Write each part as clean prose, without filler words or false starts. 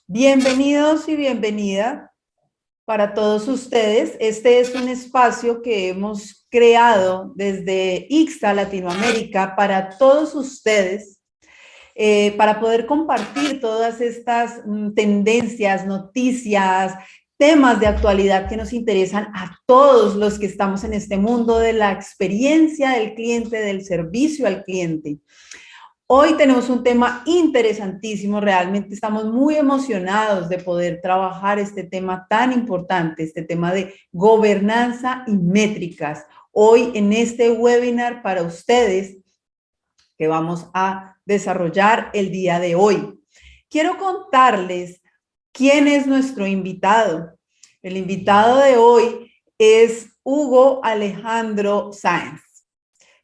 Bienvenidos y bienvenida para todos ustedes. Este es un espacio que hemos creado desde ICSA Latinoamérica para todos ustedes, para poder compartir todas estas tendencias, noticias, temas de actualidad que nos interesan a todos los que estamos en este mundo de la experiencia del cliente, del servicio al cliente. Hoy tenemos un tema interesantísimo, realmente estamos muy emocionados de poder trabajar este tema tan importante, este tema de gobernanza y métricas. Hoy en este webinar para ustedes que vamos a desarrollar el día de hoy. Quiero contarles quién es nuestro invitado. El invitado de hoy es Hugo Alejandro Sáenz.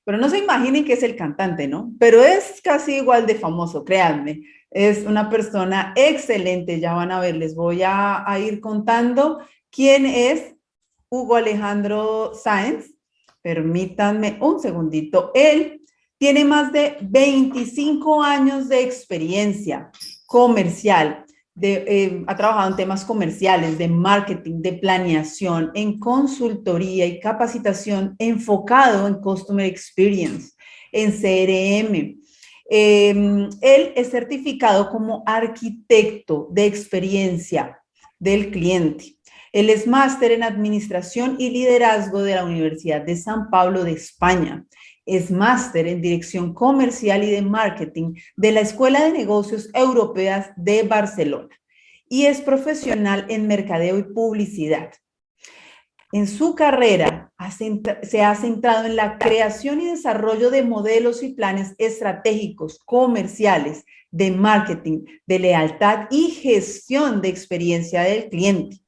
Pero no se imaginen que es el cantante, ¿no? Pero es casi igual de famoso, créanme. Es una persona excelente, ya van a ver, les voy a ir contando quién es Hugo Alejandro Sáenz. Permítanme un segundito. Él tiene más de 25 años de experiencia comercial. Ha trabajado en temas comerciales, de marketing, de planeación, en consultoría y capacitación enfocado en Customer Experience, en CRM. Él es certificado como arquitecto de experiencia del cliente. Él es máster en Administración y Liderazgo de la Universidad de San Pablo de España. Es máster en Dirección Comercial y de Marketing de la Escuela de Negocios Europeas de Barcelona y es profesional en Mercadeo y Publicidad. En su carrera se ha centrado en la creación y desarrollo de modelos y planes estratégicos, comerciales, de marketing, de lealtad y gestión de experiencia del cliente,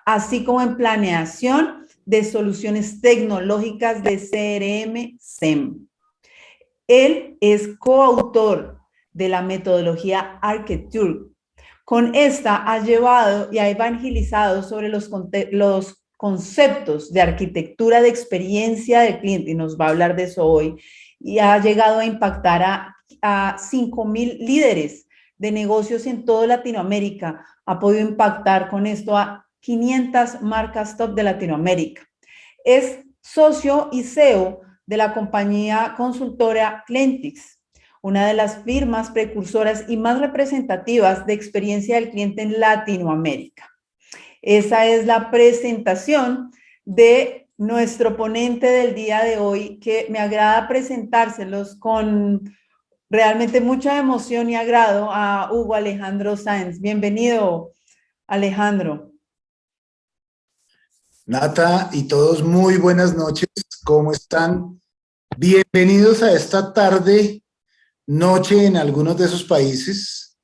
así como en planeación de soluciones tecnológicas de CRM SEM. Él es coautor de la metodología Architecture. Con esta ha llevado y ha evangelizado sobre los conceptos de arquitectura de experiencia del cliente, y nos va a hablar de eso hoy, y ha llegado a impactar a 5,000 líderes de negocios en toda Latinoamérica. Ha podido impactar con esto a 500 marcas top de Latinoamérica. Es socio y CEO de la compañía consultora Clientix, una de las firmas precursoras y más representativas de experiencia del cliente en Latinoamérica. Esa es la presentación de nuestro ponente del día de hoy, que me agrada presentárselos con realmente mucha emoción y agrado a Hugo Alejandro Sáenz. Bienvenido, Alejandro. Nata y todos, muy buenas noches. ¿Cómo están? Bienvenidos a esta tarde, noche en algunos de esos países.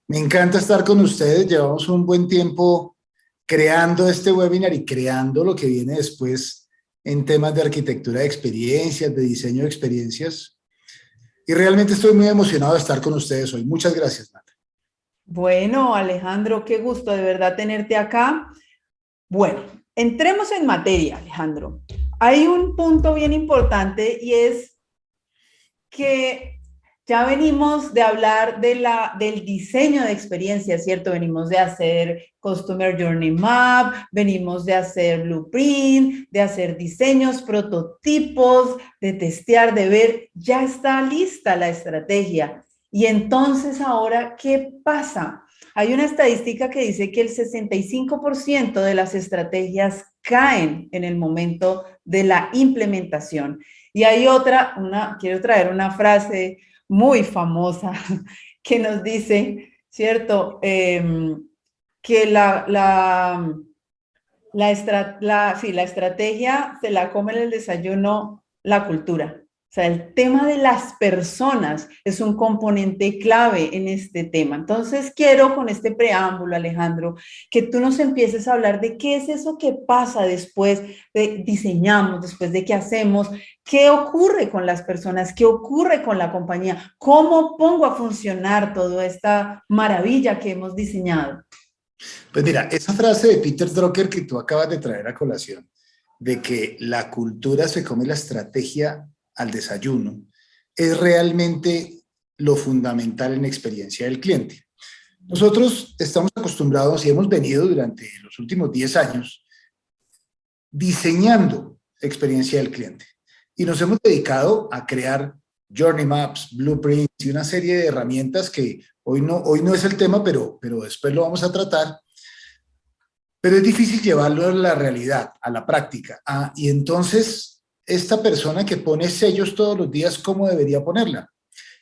Me encanta estar con ustedes. Llevamos un buen tiempo creando este webinar y creando lo que viene después en temas de arquitectura de experiencias, de diseño de experiencias. Y realmente estoy muy emocionado de estar con ustedes hoy. Muchas gracias, Nata. Bueno, Alejandro, qué gusto de verdad tenerte acá. Bueno, entremos en materia, Alejandro. Hay un punto bien importante y es que ya venimos de hablar del diseño de experiencia, ¿cierto? Venimos de hacer Customer Journey Map, venimos de hacer Blueprint, de hacer diseños, prototipos, de testear, de ver, ya está lista la estrategia. Y entonces ahora, ¿qué pasa? Hay una estadística que dice que el 65% de las estrategias caen en el momento de la implementación. Y hay quiero traer una frase muy famosa que nos dice, ¿cierto? Que la estrategia se la come en el desayuno la cultura. O sea, el tema de las personas es un componente clave en este tema. Entonces, quiero con este preámbulo, Alejandro, que tú nos empieces a hablar de qué es eso que pasa después de diseñamos, después de que hacemos, qué ocurre con las personas, qué ocurre con la compañía, cómo pongo a funcionar toda esta maravilla que hemos diseñado. Pues mira, esa frase de Peter Drucker que tú acabas de traer a colación, de que la cultura se come la estrategia al desayuno, es realmente lo fundamental en experiencia del cliente. Nosotros estamos acostumbrados y hemos venido durante los últimos 10 años diseñando experiencia del cliente y nos hemos dedicado a crear journey maps, blueprints y una serie de herramientas que hoy no es el tema, pero después lo vamos a tratar. Pero es difícil llevarlo a la realidad, a la práctica. Y entonces, esta persona que pone sellos todos los días, ¿cómo debería ponerla?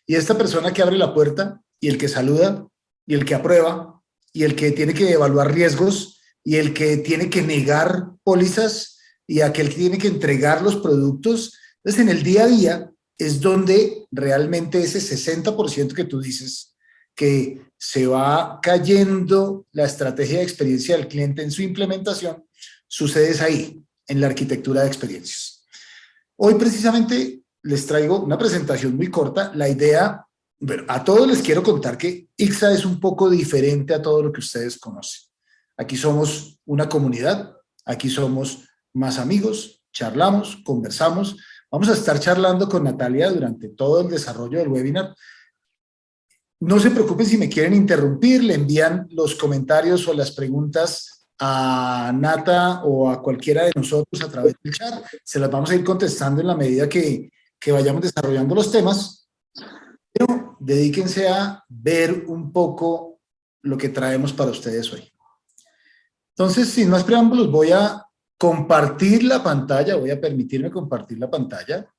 Y esta persona que abre la puerta y el que saluda y el que aprueba y el que tiene que evaluar riesgos y el que tiene que negar pólizas y aquel que tiene que entregar los productos. Entonces, en el día a día es donde realmente ese 60% que tú dices que se va cayendo la estrategia de experiencia del cliente en su implementación, sucede ahí, en la arquitectura de experiencias. Hoy precisamente les traigo una presentación muy corta. La idea, bueno, a todos les quiero contar que ICSA es un poco diferente a todo lo que ustedes conocen. Aquí somos una comunidad, aquí somos más amigos, charlamos, conversamos. Vamos a estar charlando con Natalia durante todo el desarrollo del webinar. No se preocupen si me quieren interrumpir, le envían los comentarios o las preguntas a Nata o a cualquiera de nosotros a través del chat. Se las vamos a ir contestando en la medida que vayamos desarrollando los temas. Pero dedíquense a ver un poco lo que traemos para ustedes hoy. Entonces, sin más preámbulos, voy a compartir la pantalla, voy a permitirme compartir la pantalla.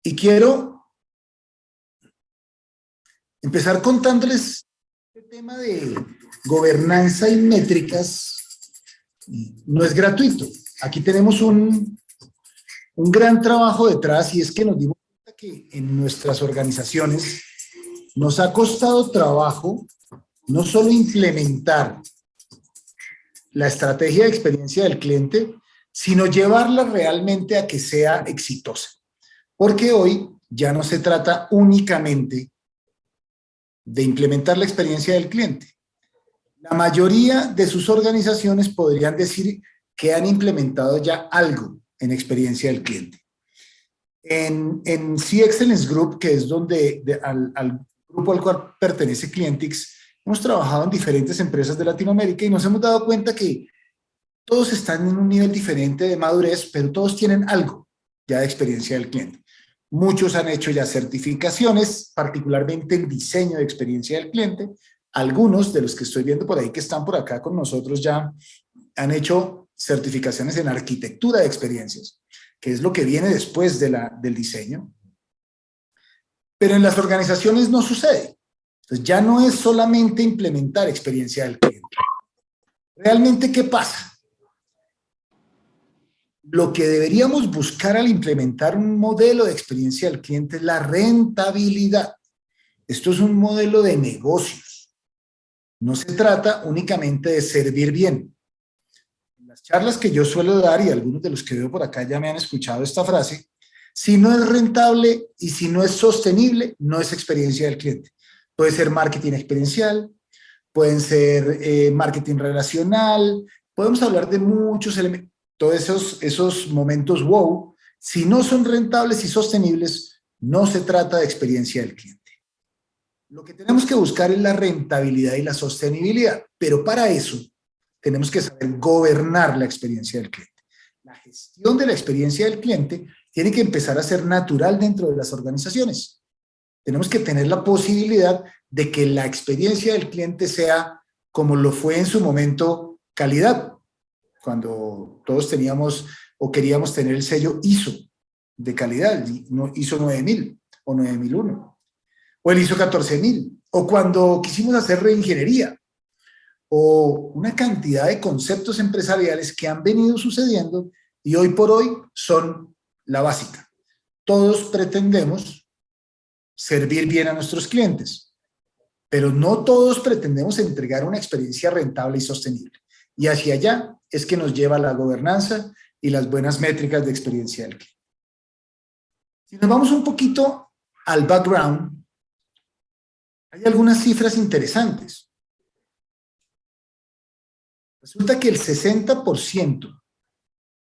Y quiero empezar contándoles el tema de gobernanza y métricas. No es gratuito. Aquí tenemos un gran trabajo detrás y es que nos dimos cuenta que en nuestras organizaciones nos ha costado trabajo no solo implementar la estrategia de experiencia del cliente, sino llevarla realmente a que sea exitosa. Porque hoy ya no se trata únicamente de implementar la experiencia del cliente. La mayoría de sus organizaciones podrían decir que han implementado ya algo en experiencia del cliente. En C-Excellence Group, que es donde al grupo al cual pertenece Clientix, hemos trabajado en diferentes empresas de Latinoamérica y nos hemos dado cuenta que todos están en un nivel diferente de madurez, pero todos tienen algo ya de experiencia del cliente. Muchos han hecho ya certificaciones, particularmente en diseño de experiencia del cliente. Algunos de los que estoy viendo por ahí que están por acá con nosotros ya han hecho certificaciones en arquitectura de experiencias, que es lo que viene después del diseño. Pero en las organizaciones no sucede. Entonces ya no es solamente implementar experiencia del cliente. ¿Realmente qué pasa? Lo que deberíamos buscar al implementar un modelo de experiencia del cliente es la rentabilidad. Esto es un modelo de negocios. No se trata únicamente de servir bien. En las charlas que yo suelo dar, y algunos de los que veo por acá ya me han escuchado esta frase, si no es rentable y si no es sostenible, no es experiencia del cliente. Puede ser marketing experiencial, pueden ser marketing relacional, podemos hablar de muchos elementos. Todos esos momentos wow, si no son rentables y sostenibles, no se trata de experiencia del cliente. Lo que tenemos que buscar es la rentabilidad y la sostenibilidad, pero para eso tenemos que saber gobernar la experiencia del cliente. La gestión de la experiencia del cliente tiene que empezar a ser natural dentro de las organizaciones. Tenemos que tener la posibilidad de que la experiencia del cliente sea, como lo fue en su momento, calidad. Cuando todos teníamos o queríamos tener el sello ISO de calidad, ISO 9000 o 9001, o el ISO 14000, o cuando quisimos hacer reingeniería, o una cantidad de conceptos empresariales que han venido sucediendo y hoy por hoy son la básica. Todos pretendemos servir bien a nuestros clientes, pero no todos pretendemos entregar una experiencia rentable y sostenible. Y hacia allá es que nos lleva la gobernanza y las buenas métricas de experiencia del cliente. Si nos vamos un poquito al background, hay algunas cifras interesantes. Resulta que el 60%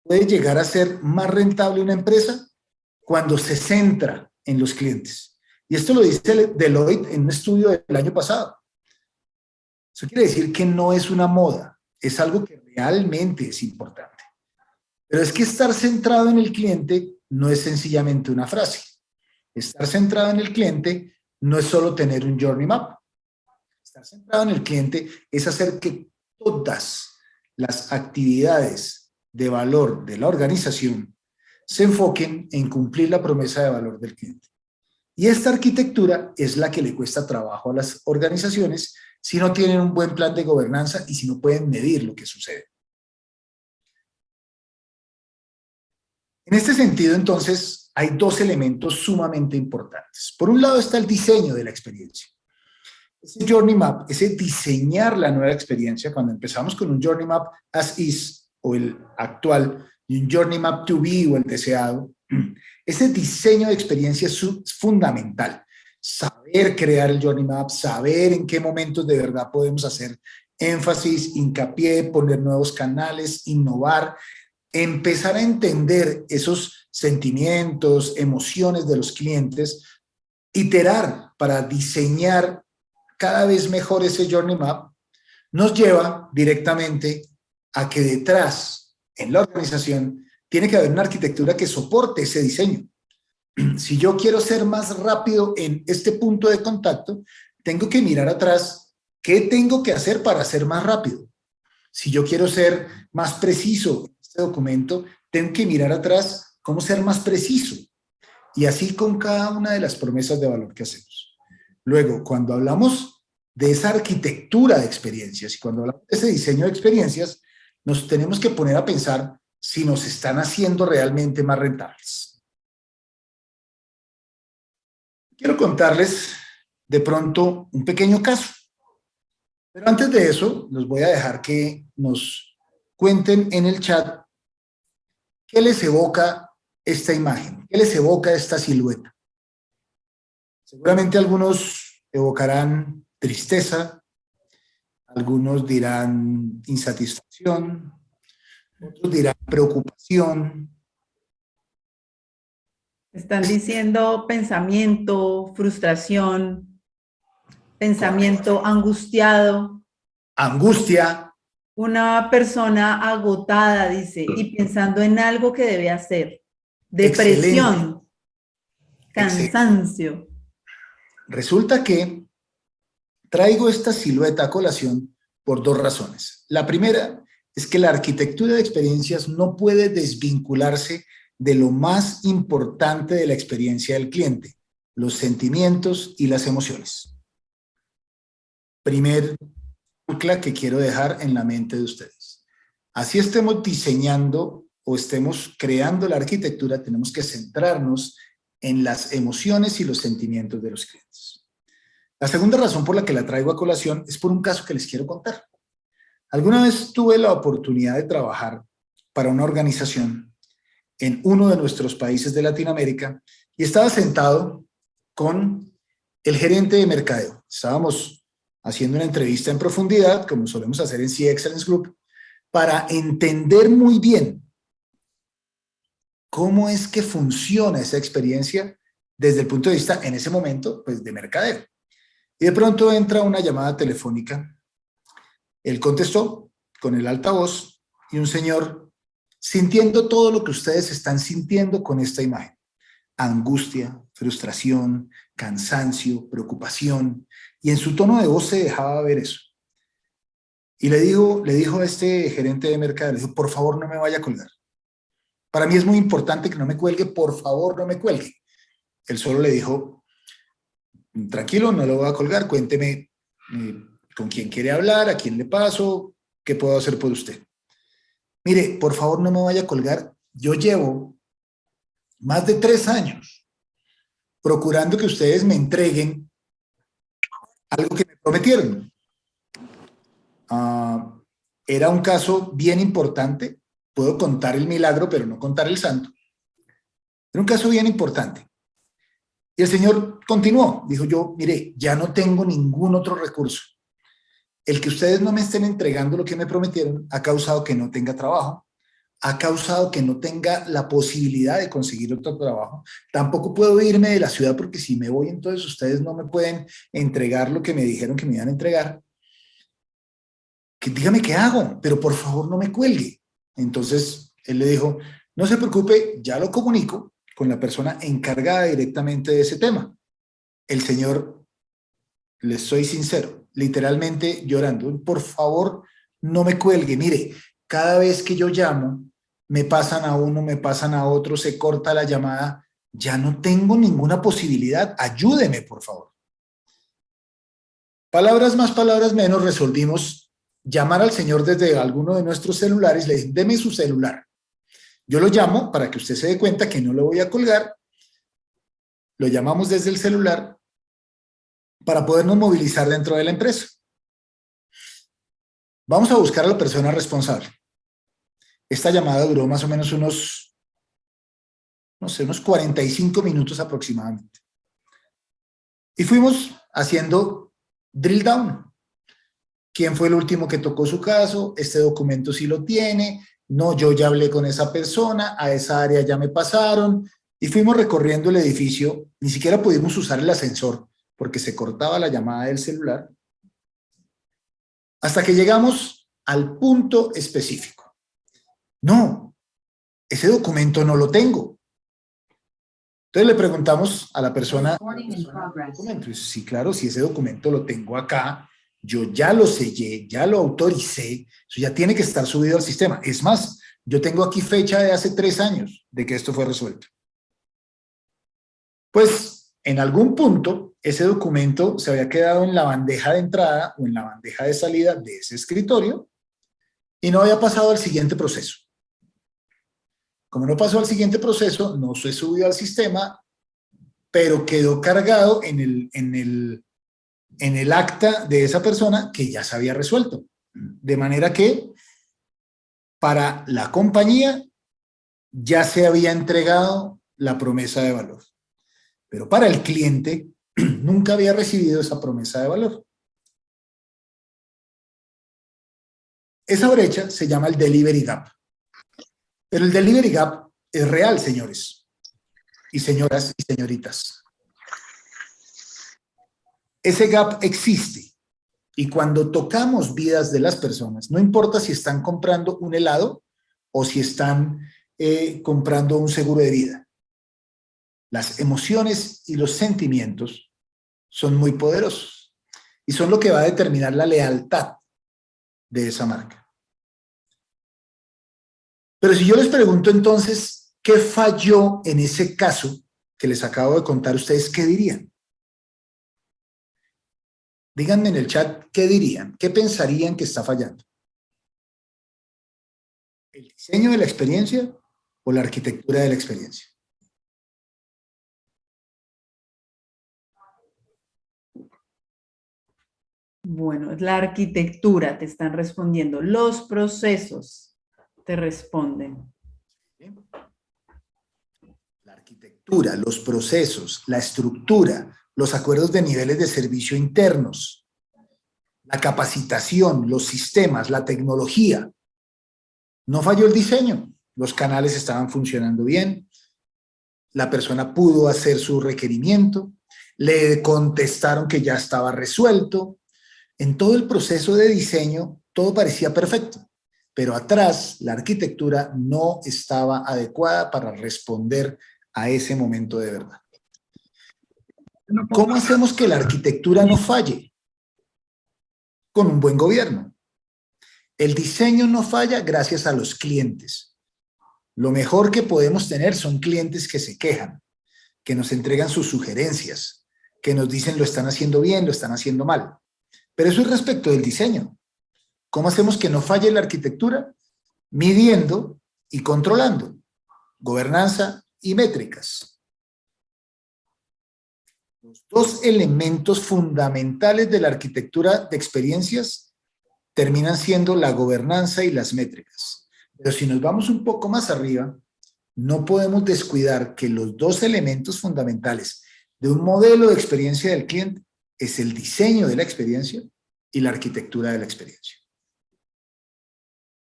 puede llegar a ser más rentable una empresa cuando se centra en los clientes. Y esto lo dice Deloitte en un estudio del año pasado. Eso quiere decir que no es una moda, es algo que realmente es importante. Pero es que estar centrado en el cliente no es sencillamente una frase. Estar centrado en el cliente no es solo tener un journey map. Estar centrado en el cliente es hacer que todas las actividades de valor de la organización se enfoquen en cumplir la promesa de valor del cliente. Y esta arquitectura es la que le cuesta trabajo a las organizaciones si no tienen un buen plan de gobernanza y si no pueden medir lo que sucede. En este sentido, entonces, hay dos elementos sumamente importantes. Por un lado está el diseño de la experiencia. Ese Journey Map, ese diseñar la nueva experiencia, cuando empezamos con un Journey Map as is, o el actual, y un Journey Map to be, o el deseado, ese diseño de experiencia es fundamental. Saber crear el Journey Map, saber en qué momentos de verdad podemos hacer énfasis, hincapié, poner nuevos canales, innovar, empezar a entender esos sentimientos, emociones de los clientes, iterar para diseñar cada vez mejor ese Journey Map, nos lleva directamente a que detrás, en la organización, tiene que haber una arquitectura que soporte ese diseño. Si yo quiero ser más rápido en este punto de contacto, tengo que mirar atrás qué tengo que hacer para ser más rápido. Si yo quiero ser más preciso en este documento, tengo que mirar atrás cómo ser más preciso. Y así con cada una de las promesas de valor que hacemos. Luego, cuando hablamos de esa arquitectura de experiencias y cuando hablamos de ese diseño de experiencias, nos tenemos que poner a pensar si nos están haciendo realmente más rentables. Quiero contarles de pronto un pequeño caso. Pero antes de eso, los voy a dejar que nos cuenten en el chat qué les evoca esta imagen, qué les evoca esta silueta. Seguramente algunos evocarán tristeza, algunos dirán insatisfacción, otros dirán preocupación. Están diciendo pensamiento, frustración, pensamiento angustiado. Angustia. Una persona agotada, dice, y pensando en algo que debe hacer. Depresión, cansancio. Resulta que traigo esta silueta a colación por dos razones. La primera es que la arquitectura de experiencias no puede desvincularse de lo más importante de la experiencia del cliente, los sentimientos y las emociones. Primer ancla que quiero dejar en la mente de ustedes. Así estemos diseñando o estemos creando la arquitectura, tenemos que centrarnos en las emociones y los sentimientos de los clientes. La segunda razón por la que la traigo a colación es por un caso que les quiero contar. Alguna vez tuve la oportunidad de trabajar para una organización en uno de nuestros países de Latinoamérica y estaba sentado con el gerente de mercadeo. Estábamos haciendo una entrevista en profundidad, como solemos hacer en CX Excellence Group, para entender muy bien cómo es que funciona esa experiencia desde el punto de vista, en ese momento, pues de mercadeo. Y de pronto entra una llamada telefónica. Él contestó con el altavoz y un señor sintiendo todo lo que ustedes están sintiendo con esta imagen. Angustia, frustración, cansancio, preocupación. Y en su tono de voz se dejaba ver eso. Y le dijo a este gerente de mercado, le dijo, por favor no me vaya a colgar. Para mí es muy importante que no me cuelgue, por favor no me cuelgue. Él solo le dijo, tranquilo, no lo voy a colgar, cuénteme con quién quiere hablar, a quién le paso, qué puedo hacer por usted. Mire, por favor no me vaya a colgar, yo llevo más de 3 años procurando que ustedes me entreguen algo que me prometieron. Era un caso bien importante, puedo contar el milagro, pero no contar el santo. Era un caso bien importante. Y el señor continuó, dijo yo, mire, ya no tengo ningún otro recurso. El que ustedes no me estén entregando lo que me prometieron ha causado que no tenga trabajo, ha causado que no tenga la posibilidad de conseguir otro trabajo. Tampoco puedo irme de la ciudad porque si me voy, entonces ustedes no me pueden entregar lo que me dijeron que me iban a entregar. Dígame qué hago, pero por favor no me cuelgue. Entonces él le dijo, no se preocupe, ya lo comunico con la persona encargada directamente de ese tema. El señor, les soy sincero, literalmente llorando, por favor no me cuelgue. Mire, cada vez que yo llamo, me pasan a uno, me pasan a otro, se corta la llamada, ya no tengo ninguna posibilidad, ayúdeme por favor. Palabras más, palabras menos, resolvimos llamar al señor desde alguno de nuestros celulares, le dije, deme su celular. Yo lo llamo para que usted se dé cuenta que no lo voy a colgar, lo llamamos desde el celular para podernos movilizar dentro de la empresa. Vamos a buscar a la persona responsable. Esta llamada duró más o menos unos 45 minutos aproximadamente. Y fuimos haciendo drill down. ¿Quién fue el último que tocó su caso? Este documento sí lo tiene. No, yo ya hablé con esa persona, a esa área ya me pasaron. Y fuimos recorriendo el edificio. Ni siquiera pudimos usar el ascensor porque se cortaba la llamada del celular. Hasta que llegamos al punto específico. No, ese documento no lo tengo. Entonces le preguntamos a la persona, sí, claro, si ese documento lo tengo acá, yo ya lo sellé, ya lo autoricé, eso ya tiene que estar subido al sistema. Es más, yo tengo aquí fecha de hace 3 años de que esto fue resuelto. Pues en algún punto ese documento se había quedado en la bandeja de entrada o en la bandeja de salida de ese escritorio y no había pasado al siguiente proceso. Como no pasó al siguiente proceso, no se subió al sistema, pero quedó cargado en el acta de esa persona que ya se había resuelto. De manera que para la compañía ya se había entregado la promesa de valor. Pero para el cliente nunca había recibido esa promesa de valor. Esa brecha se llama el delivery gap. Pero el delivery gap es real, señores y señoras y señoritas. Ese gap existe y cuando tocamos vidas de las personas, no importa si están comprando un helado o si están comprando un seguro de vida, las emociones y los sentimientos son muy poderosos y son lo que va a determinar la lealtad de esa marca. Pero si yo les pregunto entonces, ¿qué falló en ese caso que les acabo de contar? ¿Ustedes qué dirían? Díganme en el chat, ¿qué dirían? ¿Qué pensarían que está fallando? ¿El diseño de la experiencia o la arquitectura de la experiencia? Bueno, es la arquitectura, te están respondiendo. Los procesos te responden. La arquitectura, los procesos, la estructura, los acuerdos de niveles de servicio internos, la capacitación, los sistemas, la tecnología. No falló el diseño, los canales estaban funcionando bien, la persona pudo hacer su requerimiento, le contestaron que ya estaba resuelto. En todo el proceso de diseño, todo parecía perfecto, pero atrás la arquitectura no estaba adecuada para responder a ese momento de verdad. ¿Cómo hacemos que la arquitectura no falle? Con un buen gobierno. El diseño no falla gracias a los clientes. Lo mejor que podemos tener son clientes que se quejan, que nos entregan sus sugerencias, que nos dicen lo están haciendo bien, lo están haciendo mal. Pero eso es respecto del diseño. ¿Cómo hacemos que no falle la arquitectura? Midiendo y controlando. Gobernanza y métricas. Los 2 elementos fundamentales de la arquitectura de experiencias terminan siendo la gobernanza y las métricas. Pero si nos vamos un poco más arriba, no podemos descuidar que los 2 elementos fundamentales de un modelo de experiencia del cliente es el diseño de la experiencia y la arquitectura de la experiencia.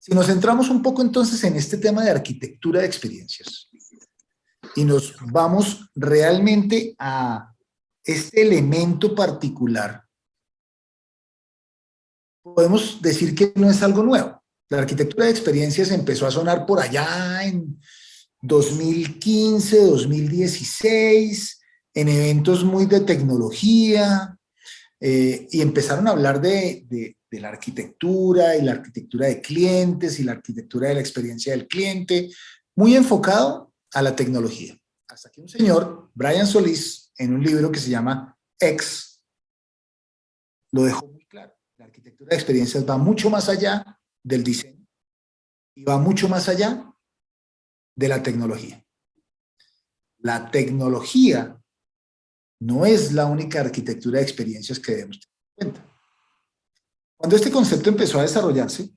Si nos centramos un poco entonces en este tema de arquitectura de experiencias y nos vamos realmente a este elemento particular, podemos decir que no es algo nuevo. La arquitectura de experiencias empezó a sonar por allá en 2015, 2016, en eventos muy de tecnología, y empezaron a hablar de la arquitectura y la arquitectura de clientes y la arquitectura de la experiencia del cliente, muy enfocado a la tecnología. Hasta que un señor, Brian Solís, en un libro que se llama X, lo dejó muy claro. La arquitectura de experiencias va mucho más allá del diseño y va mucho más allá de la tecnología. La tecnología no es la única arquitectura de experiencias que debemos tener en cuenta. Cuando este concepto empezó a desarrollarse,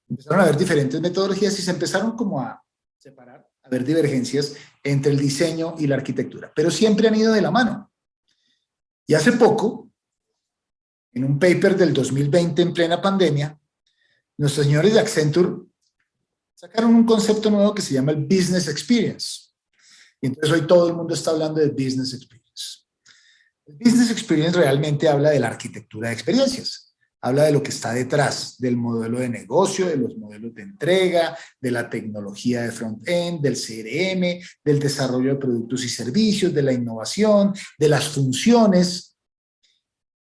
empezaron a haber diferentes metodologías y se empezaron como a separar, a ver divergencias entre el diseño y la arquitectura, pero siempre han ido de la mano. Y hace poco, en un paper del 2020 en plena pandemia, nuestros señores de Accenture sacaron un concepto nuevo que se llama el Business Experience. Y entonces hoy todo el mundo está hablando de Business Experience. El Business Experience realmente habla de la arquitectura de experiencias. Habla de lo que está detrás del modelo de negocio, de los modelos de entrega, de la tecnología de front-end, del CRM, del desarrollo de productos y servicios, de la innovación, de las funciones.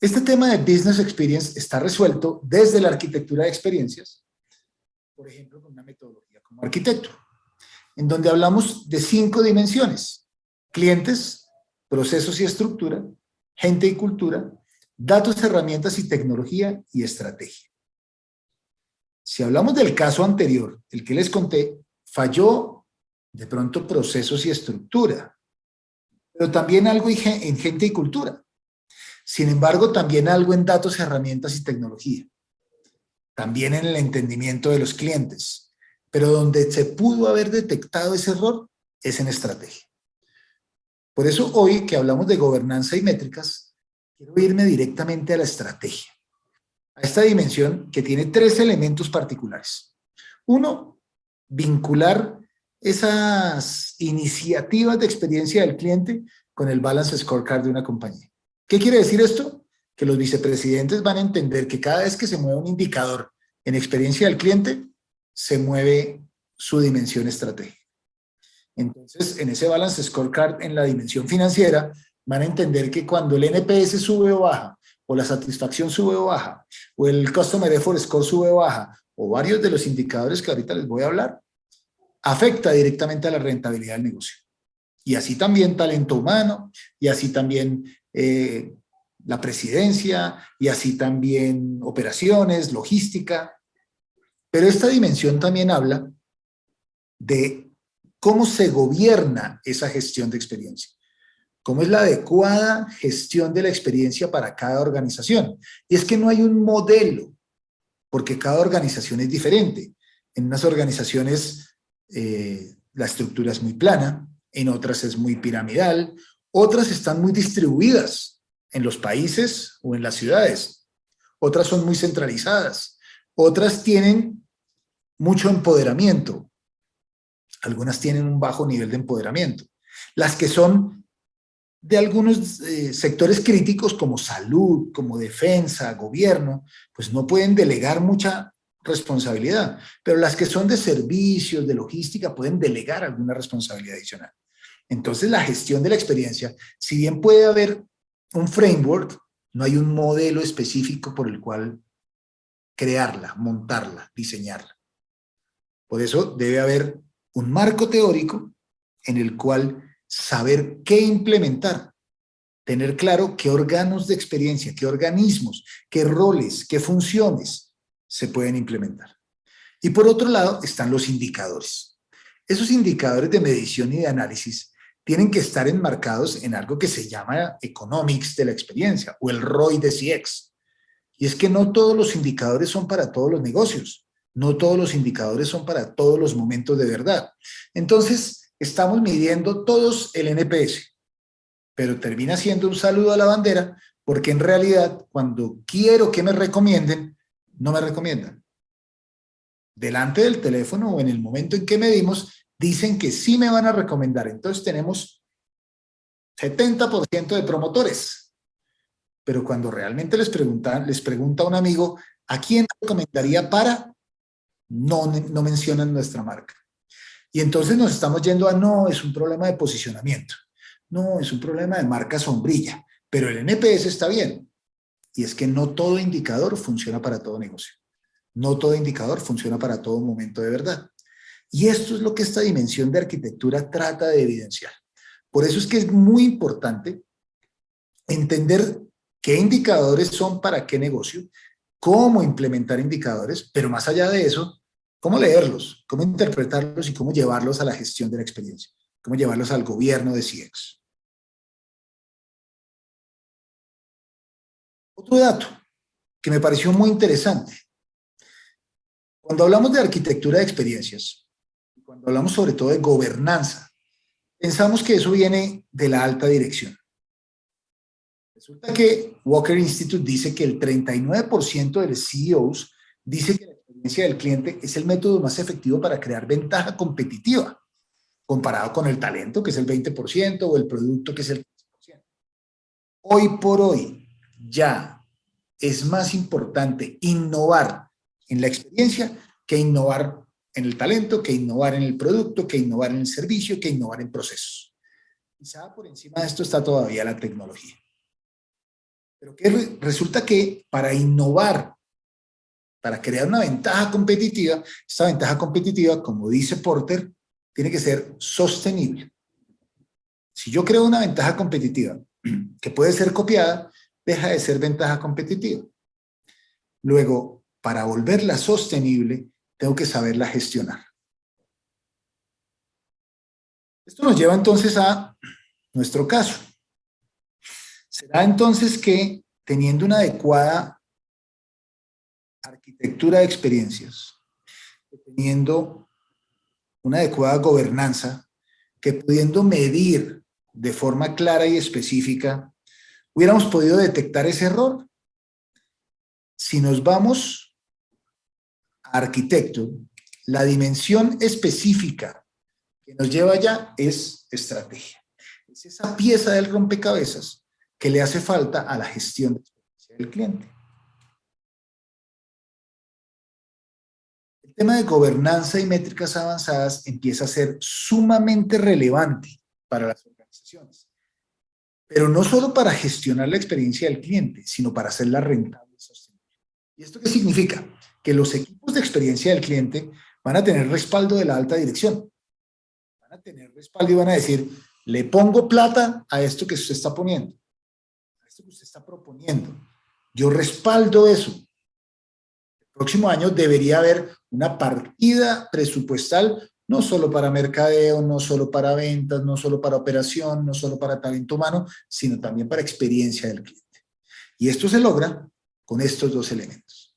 Este tema de Business Experience está resuelto desde la arquitectura de experiencias, por ejemplo, con una metodología como arquitecto, en donde hablamos de 5 dimensiones: clientes, procesos y estructura, gente y cultura, datos, herramientas y tecnología y estrategia. Si hablamos del caso anterior, el que les conté, falló de pronto procesos y estructura, pero también algo en gente y cultura. Sin embargo, también algo en datos, herramientas y tecnología. También en el entendimiento de los clientes. Pero donde se pudo haber detectado ese error es en estrategia. Por eso hoy que hablamos de gobernanza y métricas, quiero irme directamente a la estrategia, a esta dimensión que tiene 3 elementos particulares. Uno, vincular esas iniciativas de experiencia del cliente con el Balance Scorecard de una compañía. ¿Qué quiere decir esto? Que los vicepresidentes van a entender que cada vez que se mueve un indicador en experiencia del cliente, se mueve su dimensión estratégica. Entonces, en ese Balance Scorecard, en la dimensión financiera, van a entender que cuando el NPS sube o baja, o la satisfacción sube o baja, o el Customer Effort Score sube o baja, o varios de los indicadores que ahorita les voy a hablar, afecta directamente a la rentabilidad del negocio. Y así también talento humano, y así también la presidencia, y así también operaciones, logística. Pero esta dimensión también habla de cómo se gobierna esa gestión de experiencia, cómo es la adecuada gestión de la experiencia para cada organización. Y es que no hay un modelo, porque cada organización es diferente. En unas organizaciones la estructura es muy plana, en otras es muy piramidal, otras están muy distribuidas en los países o en las ciudades, otras son muy centralizadas, otras tienen mucho empoderamiento, algunas tienen un bajo nivel de empoderamiento. Las que son de algunos sectores críticos como salud, como defensa, gobierno, pues no pueden delegar mucha responsabilidad, pero las que son de servicios, de logística, pueden delegar alguna responsabilidad adicional. Entonces la gestión de la experiencia, si bien puede haber un framework, no hay un modelo específico por el cual crearla, montarla, diseñarla. Por eso debe haber un marco teórico en el cual saber qué implementar, tener claro qué órganos de experiencia, qué organismos, qué roles, qué funciones se pueden implementar. Y por otro lado están los indicadores. Esos indicadores de medición y de análisis tienen que estar enmarcados en algo que se llama economics de la experiencia o el ROI de CX. Y es que no todos los indicadores son para todos los negocios, no todos los indicadores son para todos los momentos de verdad. Entonces, estamos midiendo todos el NPS, pero termina siendo un saludo a la bandera, porque en realidad, cuando quiero que me recomienden, no me recomiendan. delante del teléfono o en el momento en que medimos, dicen que sí me van a recomendar. Entonces tenemos 70% de promotores. Pero cuando realmente les pregunta a un amigo, ¿a quién recomendaría para? No mencionan nuestra marca. Y entonces nos estamos yendo a no, es un problema de posicionamiento. No, es un problema de marca sombrilla. Pero el NPS está bien. Y es que no todo indicador funciona para todo negocio. No todo indicador funciona para todo momento de verdad. Y esto es lo que esta dimensión de arquitectura trata de evidenciar. Por eso es que es muy importante entender qué indicadores son para qué negocio, cómo implementar indicadores, pero más allá de eso, cómo leerlos, cómo interpretarlos y cómo llevarlos a la gestión de la experiencia, cómo llevarlos al gobierno de CX. Otro dato que me pareció muy interesante. Cuando hablamos de arquitectura de experiencias, cuando hablamos sobre todo de gobernanza, pensamos que eso viene de la alta dirección. Resulta que Walker Institute dice que el 39% de los CEOs dice que la experiencia del cliente es el método más efectivo para crear ventaja competitiva, comparado con el talento, que es el 20%, o el producto, que es el 15%. Hoy por hoy, ya es más importante innovar en la experiencia que innovar en el talento, que innovar en el producto, que innovar en el servicio, que innovar en procesos. Quizá por encima de esto está todavía la tecnología. Pero que resulta que para innovar, para crear una ventaja competitiva, esta ventaja competitiva, como dice Porter, tiene que ser sostenible. Si yo creo una ventaja competitiva que puede ser copiada, deja de ser ventaja competitiva. Luego, para volverla sostenible, tengo que saberla gestionar. Esto nos lleva entonces a nuestro caso. Será entonces que, teniendo una adecuada arquitectura de experiencias, teniendo una adecuada gobernanza, que pudiendo medir de forma clara y específica, hubiéramos podido detectar ese error. Si nos vamos a arquitecto, la dimensión específica que nos lleva allá es estrategia. Es esa pieza del rompecabezas que le hace falta a la gestión de la experiencia del cliente. El tema de gobernanza y métricas avanzadas empieza a ser sumamente relevante para las organizaciones, pero no solo para gestionar la experiencia del cliente, sino para hacerla rentable y sostenible. ¿Y esto qué significa? Que los equipos de experiencia del cliente van a tener respaldo de la alta dirección. Van a tener respaldo y van a decir, le pongo plata a esto que usted está poniendo, a esto que usted está proponiendo. Yo respaldo eso. El próximo año debería haber una partida presupuestal, no solo para mercadeo, no solo para ventas, no solo para operación, no solo para talento humano, sino también para experiencia del cliente. Y esto se logra con estos dos elementos.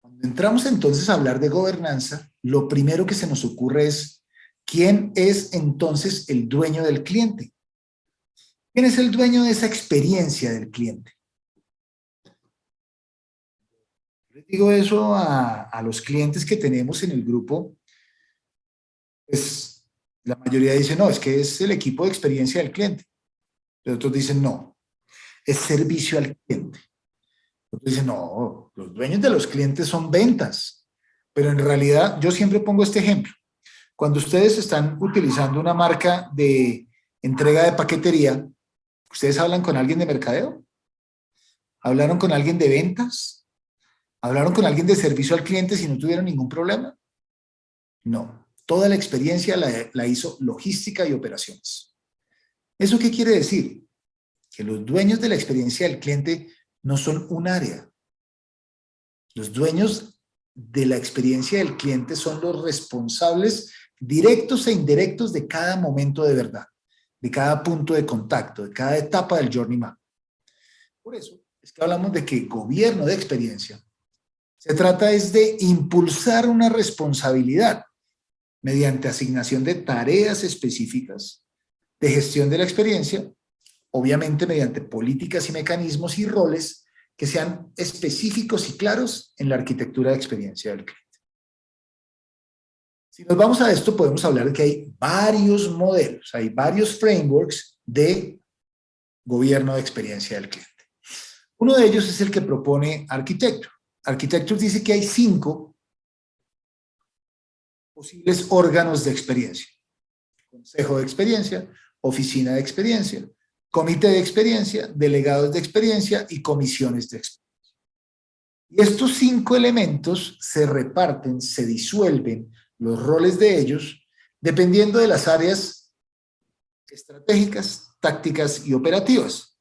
Cuando entramos entonces a hablar de gobernanza, lo primero que se nos ocurre es, ¿quién es entonces el dueño del cliente? ¿Quién es el dueño de esa experiencia del cliente? Les digo eso a los clientes que tenemos en el grupo, pues la mayoría dice, no, es que es el equipo de experiencia del cliente. Pero otros dicen, no, es servicio al cliente. Otros dicen, no, los dueños de los clientes son ventas. Pero en realidad, yo siempre pongo este ejemplo. Cuando ustedes están utilizando una marca de entrega de paquetería, ¿ustedes hablan con alguien de mercadeo? ¿Hablaron con alguien de ventas? ¿Hablaron con alguien de servicio al cliente si no tuvieron ningún problema? No. Toda la experiencia la hizo logística y operaciones. ¿Eso qué quiere decir? Que los dueños de la experiencia del cliente no son un área. Los dueños de la experiencia del cliente son los responsables directos e indirectos de cada momento de verdad, de cada punto de contacto, de cada etapa del journey map. Por eso es que hablamos de que gobierno de experiencia se trata es de impulsar una responsabilidad mediante asignación de tareas específicas de gestión de la experiencia, obviamente mediante políticas y mecanismos y roles que sean específicos y claros en la arquitectura de experiencia del cliente. Si nos vamos a esto, podemos hablar de que hay varios modelos, hay varios frameworks de gobierno de experiencia del cliente. Uno de ellos es el que propone Architecture. Architecture dice que hay 5 posibles órganos de experiencia: consejo de experiencia, oficina de experiencia, comité de experiencia, delegados de experiencia y comisiones de experiencia. Y estos 5 elementos se reparten, se disuelven los roles de ellos dependiendo de las áreas estratégicas, tácticas y operativas.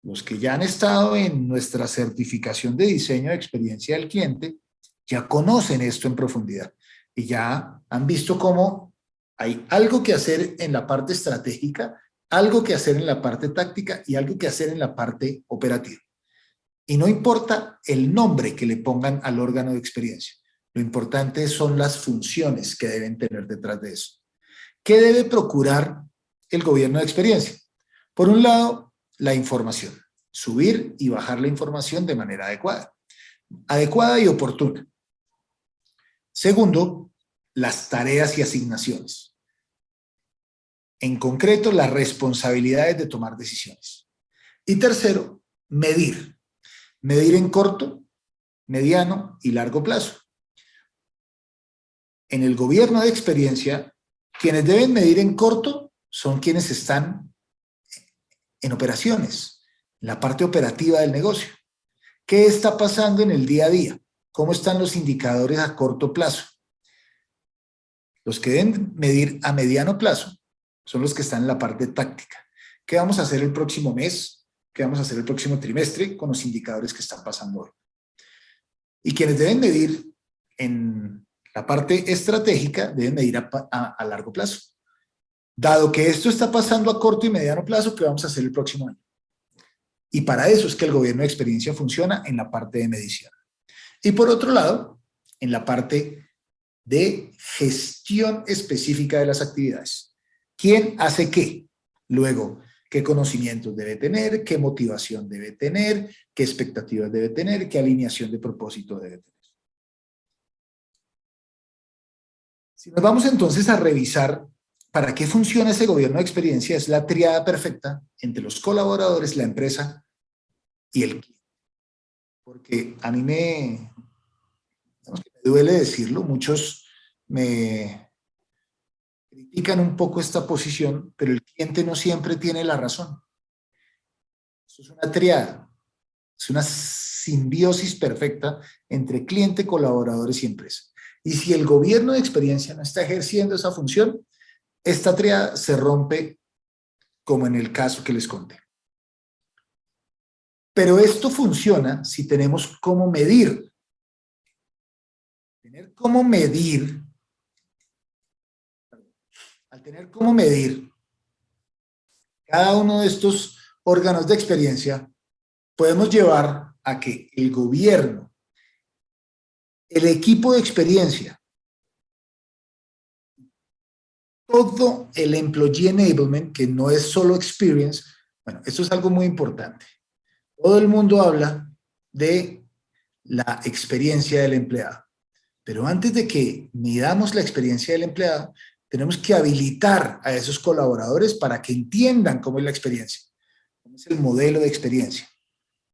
Los que ya han estado en nuestra certificación de diseño de experiencia del cliente ya conocen esto en profundidad y ya han visto cómo hay algo que hacer en la parte estratégica, algo que hacer en la parte táctica y algo que hacer en la parte operativa. Y no importa el nombre que le pongan al órgano de experiencia, lo importante son las funciones que deben tener detrás de eso. ¿Qué debe procurar el gobierno de experiencia? Por un lado, la información, subir y bajar la información de manera adecuada y oportuna. Segundo, las tareas y asignaciones. En concreto, las responsabilidades de tomar decisiones. Y tercero, medir. Medir en corto, mediano y largo plazo. En el gobierno de experiencia, quienes deben medir en corto son quienes están en operaciones, en la parte operativa del negocio. ¿Qué está pasando en el día a día? ¿Cómo están los indicadores a corto plazo? Los que deben medir a mediano plazo son los que están en la parte táctica. ¿Qué vamos a hacer el próximo mes? ¿Qué vamos a hacer el próximo trimestre con los indicadores que están pasando hoy? Y quienes deben medir en la parte estratégica deben medir a largo plazo. Dado que esto está pasando a corto y mediano plazo, ¿qué vamos a hacer el próximo año? Y para eso es que el gobierno de experiencia funciona en la parte de medición. Y por otro lado, en la parte de gestión específica de las actividades. ¿Quién hace qué? Luego, ¿qué conocimientos debe tener? ¿Qué motivación debe tener? ¿Qué expectativas debe tener? ¿Qué alineación de propósito debe tener? Si nos vamos entonces a revisar para qué funciona ese gobierno de experiencia, es la tríada perfecta entre los colaboradores, la empresa y el cliente. Porque a mí me duele decirlo, muchos me critican un poco esta posición, pero el cliente no siempre tiene la razón. Esto es una tríada, es una simbiosis perfecta entre cliente, colaboradores y empresa. Y si el gobierno de experiencia no está ejerciendo esa función, esta tríada se rompe, como en el caso que les conté. Pero esto funciona si tenemos cómo medir. Tener cómo medir, al tener cómo medir cada uno de estos órganos de experiencia, podemos llevar a que el gobierno, el equipo de experiencia, todo el employee enablement, que no es solo experience, bueno, esto es algo muy importante. Todo el mundo habla de la experiencia del empleado, pero antes de que midamos la experiencia del empleado, tenemos que habilitar a esos colaboradores para que entiendan cómo es la experiencia, cómo es el modelo de experiencia,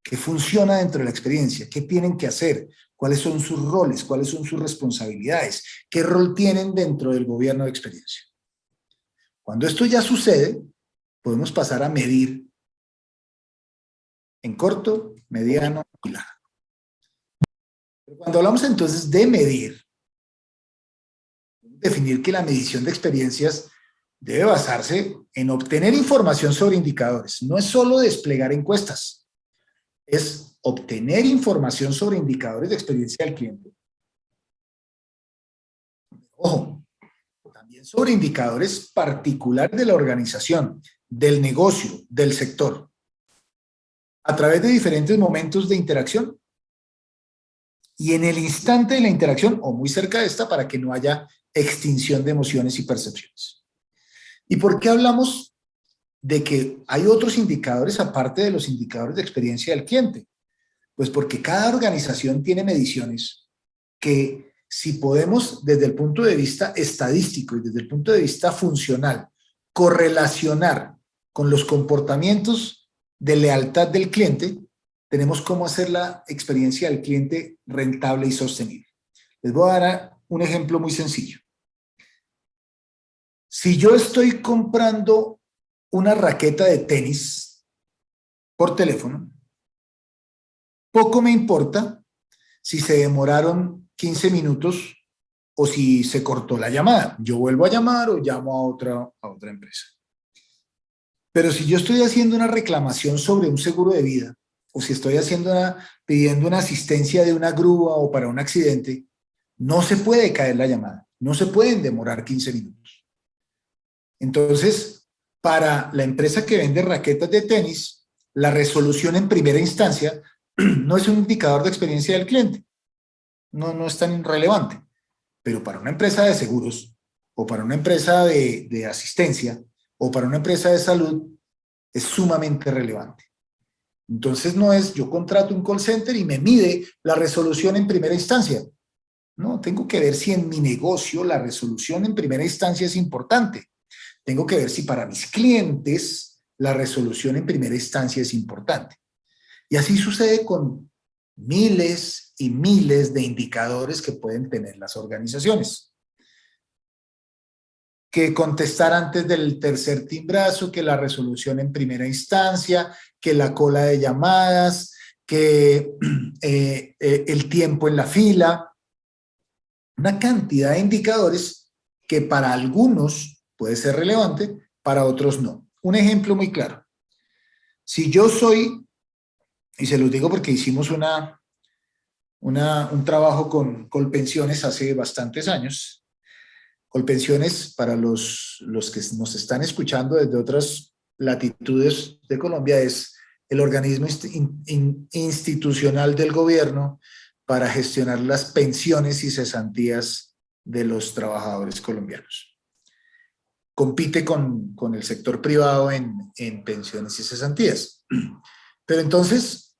qué funciona dentro de la experiencia, qué tienen que hacer, cuáles son sus roles, cuáles son sus responsabilidades, qué rol tienen dentro del gobierno de experiencia. Cuando esto ya sucede, podemos pasar a medir en corto, mediano y largo. Cuando hablamos entonces de medir, definir que la medición de experiencias debe basarse en obtener información sobre indicadores. No es solo desplegar encuestas, es obtener información sobre indicadores de experiencia del cliente. Ojo, también sobre indicadores particulares de la organización, del negocio, del sector, a través de diferentes momentos de interacción y en el instante de la interacción o muy cerca de esta para que no haya extinción de emociones y percepciones. ¿Y por qué hablamos de que hay otros indicadores aparte de los indicadores de experiencia del cliente? Pues porque cada organización tiene mediciones que, si podemos desde el punto de vista estadístico y desde el punto de vista funcional correlacionar con los comportamientos de lealtad del cliente, tenemos cómo hacer la experiencia del cliente rentable y sostenible. Les voy a dar un ejemplo muy sencillo. Si yo estoy comprando una raqueta de tenis por teléfono, poco me importa si se demoraron 15 minutos o si se cortó la llamada. Yo vuelvo a llamar o llamo a otra empresa. Pero si yo estoy haciendo una reclamación sobre un seguro de vida, o si estoy pidiendo una asistencia de una grúa o para un accidente, no se puede caer la llamada, no se pueden demorar 15 minutos. Entonces, para la empresa que vende raquetas de tenis, la resolución en primera instancia no es un indicador de experiencia del cliente, no es tan relevante, pero para una empresa de seguros o para una empresa de asistencia o para una empresa de salud es sumamente relevante. Entonces no es yo contrato un call center y me mide la resolución en primera instancia. No, tengo que ver si en mi negocio la resolución en primera instancia es importante. Tengo que ver si para mis clientes la resolución en primera instancia es importante. Y así sucede con miles y miles de indicadores que pueden tener las organizaciones. Que contestar antes del tercer timbrazo, que la resolución en primera instancia, que la cola de llamadas, que el tiempo en la fila. Una cantidad de indicadores que para algunos puede ser relevante, para otros no. Un ejemplo muy claro. Si yo soy, y se los digo porque hicimos un trabajo con Colpensiones hace bastantes años. Colpensiones, para los que nos están escuchando desde otras latitudes de Colombia, es el organismo institucional del gobierno para gestionar las pensiones y cesantías de los trabajadores colombianos. Compite con el sector privado en pensiones y cesantías. Pero entonces,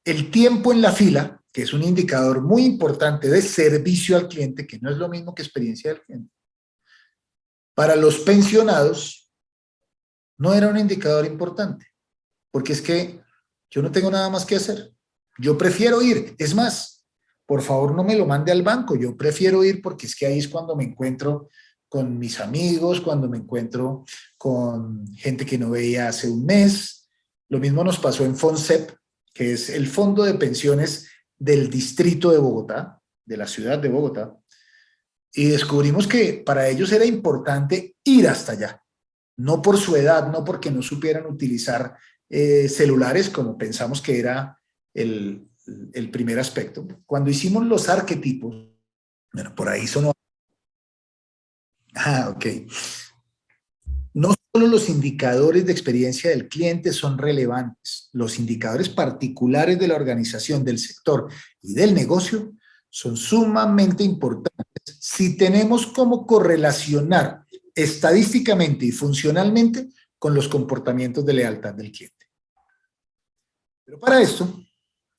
el tiempo en la fila, que es un indicador muy importante de servicio al cliente, que no es lo mismo que experiencia del cliente, para los pensionados no era un indicador importante, porque es que yo no tengo nada más que hacer. Yo prefiero ir, es más, por favor no me lo mande al banco, yo prefiero ir porque es que ahí es cuando me encuentro con mis amigos, cuando me encuentro con gente que no veía hace un mes. Lo mismo nos pasó en FONSEP, que es el fondo de pensiones del distrito de Bogotá, de la ciudad de Bogotá, y descubrimos que para ellos era importante ir hasta allá, no por su edad, no porque no supieran utilizar celulares, como pensamos que era el primer aspecto. Cuando hicimos los arquetipos, bueno, por ahí sonó. Ok. No solo los indicadores de experiencia del cliente son relevantes, los indicadores particulares de la organización, del sector y del negocio son sumamente importantes si tenemos cómo correlacionar estadísticamente y funcionalmente con los comportamientos de lealtad del cliente. Pero para esto,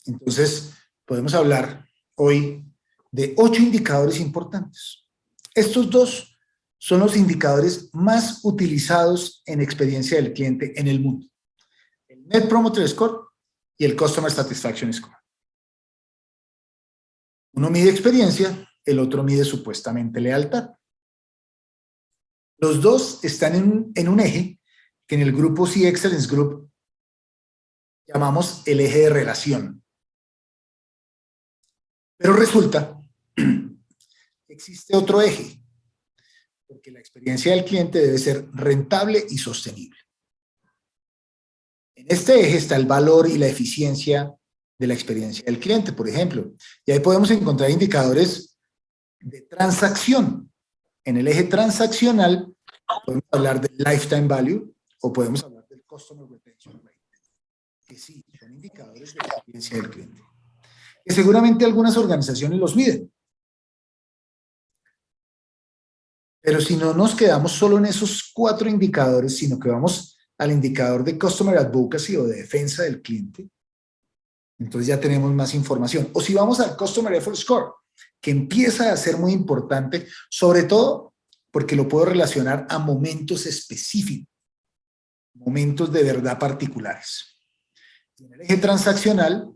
entonces, podemos hablar hoy de 8 indicadores importantes. Estos dos son los indicadores más utilizados en experiencia del cliente en el mundo: el Net Promoter Score y el Customer Satisfaction Score. Uno mide experiencia, el otro mide supuestamente lealtad. Los dos están en un eje que en el grupo C Excellence Group llamamos el eje de relación. Pero resulta que existe otro eje, porque la experiencia del cliente debe ser rentable y sostenible. En este eje está el valor y la eficiencia de la experiencia del cliente, por ejemplo. Y ahí podemos encontrar indicadores de transacción. En el eje transaccional podemos hablar del lifetime value o podemos hablar del customer retention rate, que sí, son indicadores de la experiencia del cliente, que seguramente algunas organizaciones los miden. Pero si no nos quedamos solo en esos 4 indicadores, sino que vamos al indicador de Customer Advocacy o de defensa del cliente, Entonces ya tenemos más información. O si vamos al Customer Effort Score, que empieza a ser muy importante, sobre todo porque lo puedo relacionar a momentos específicos, momentos de verdad particulares. En el eje transaccional,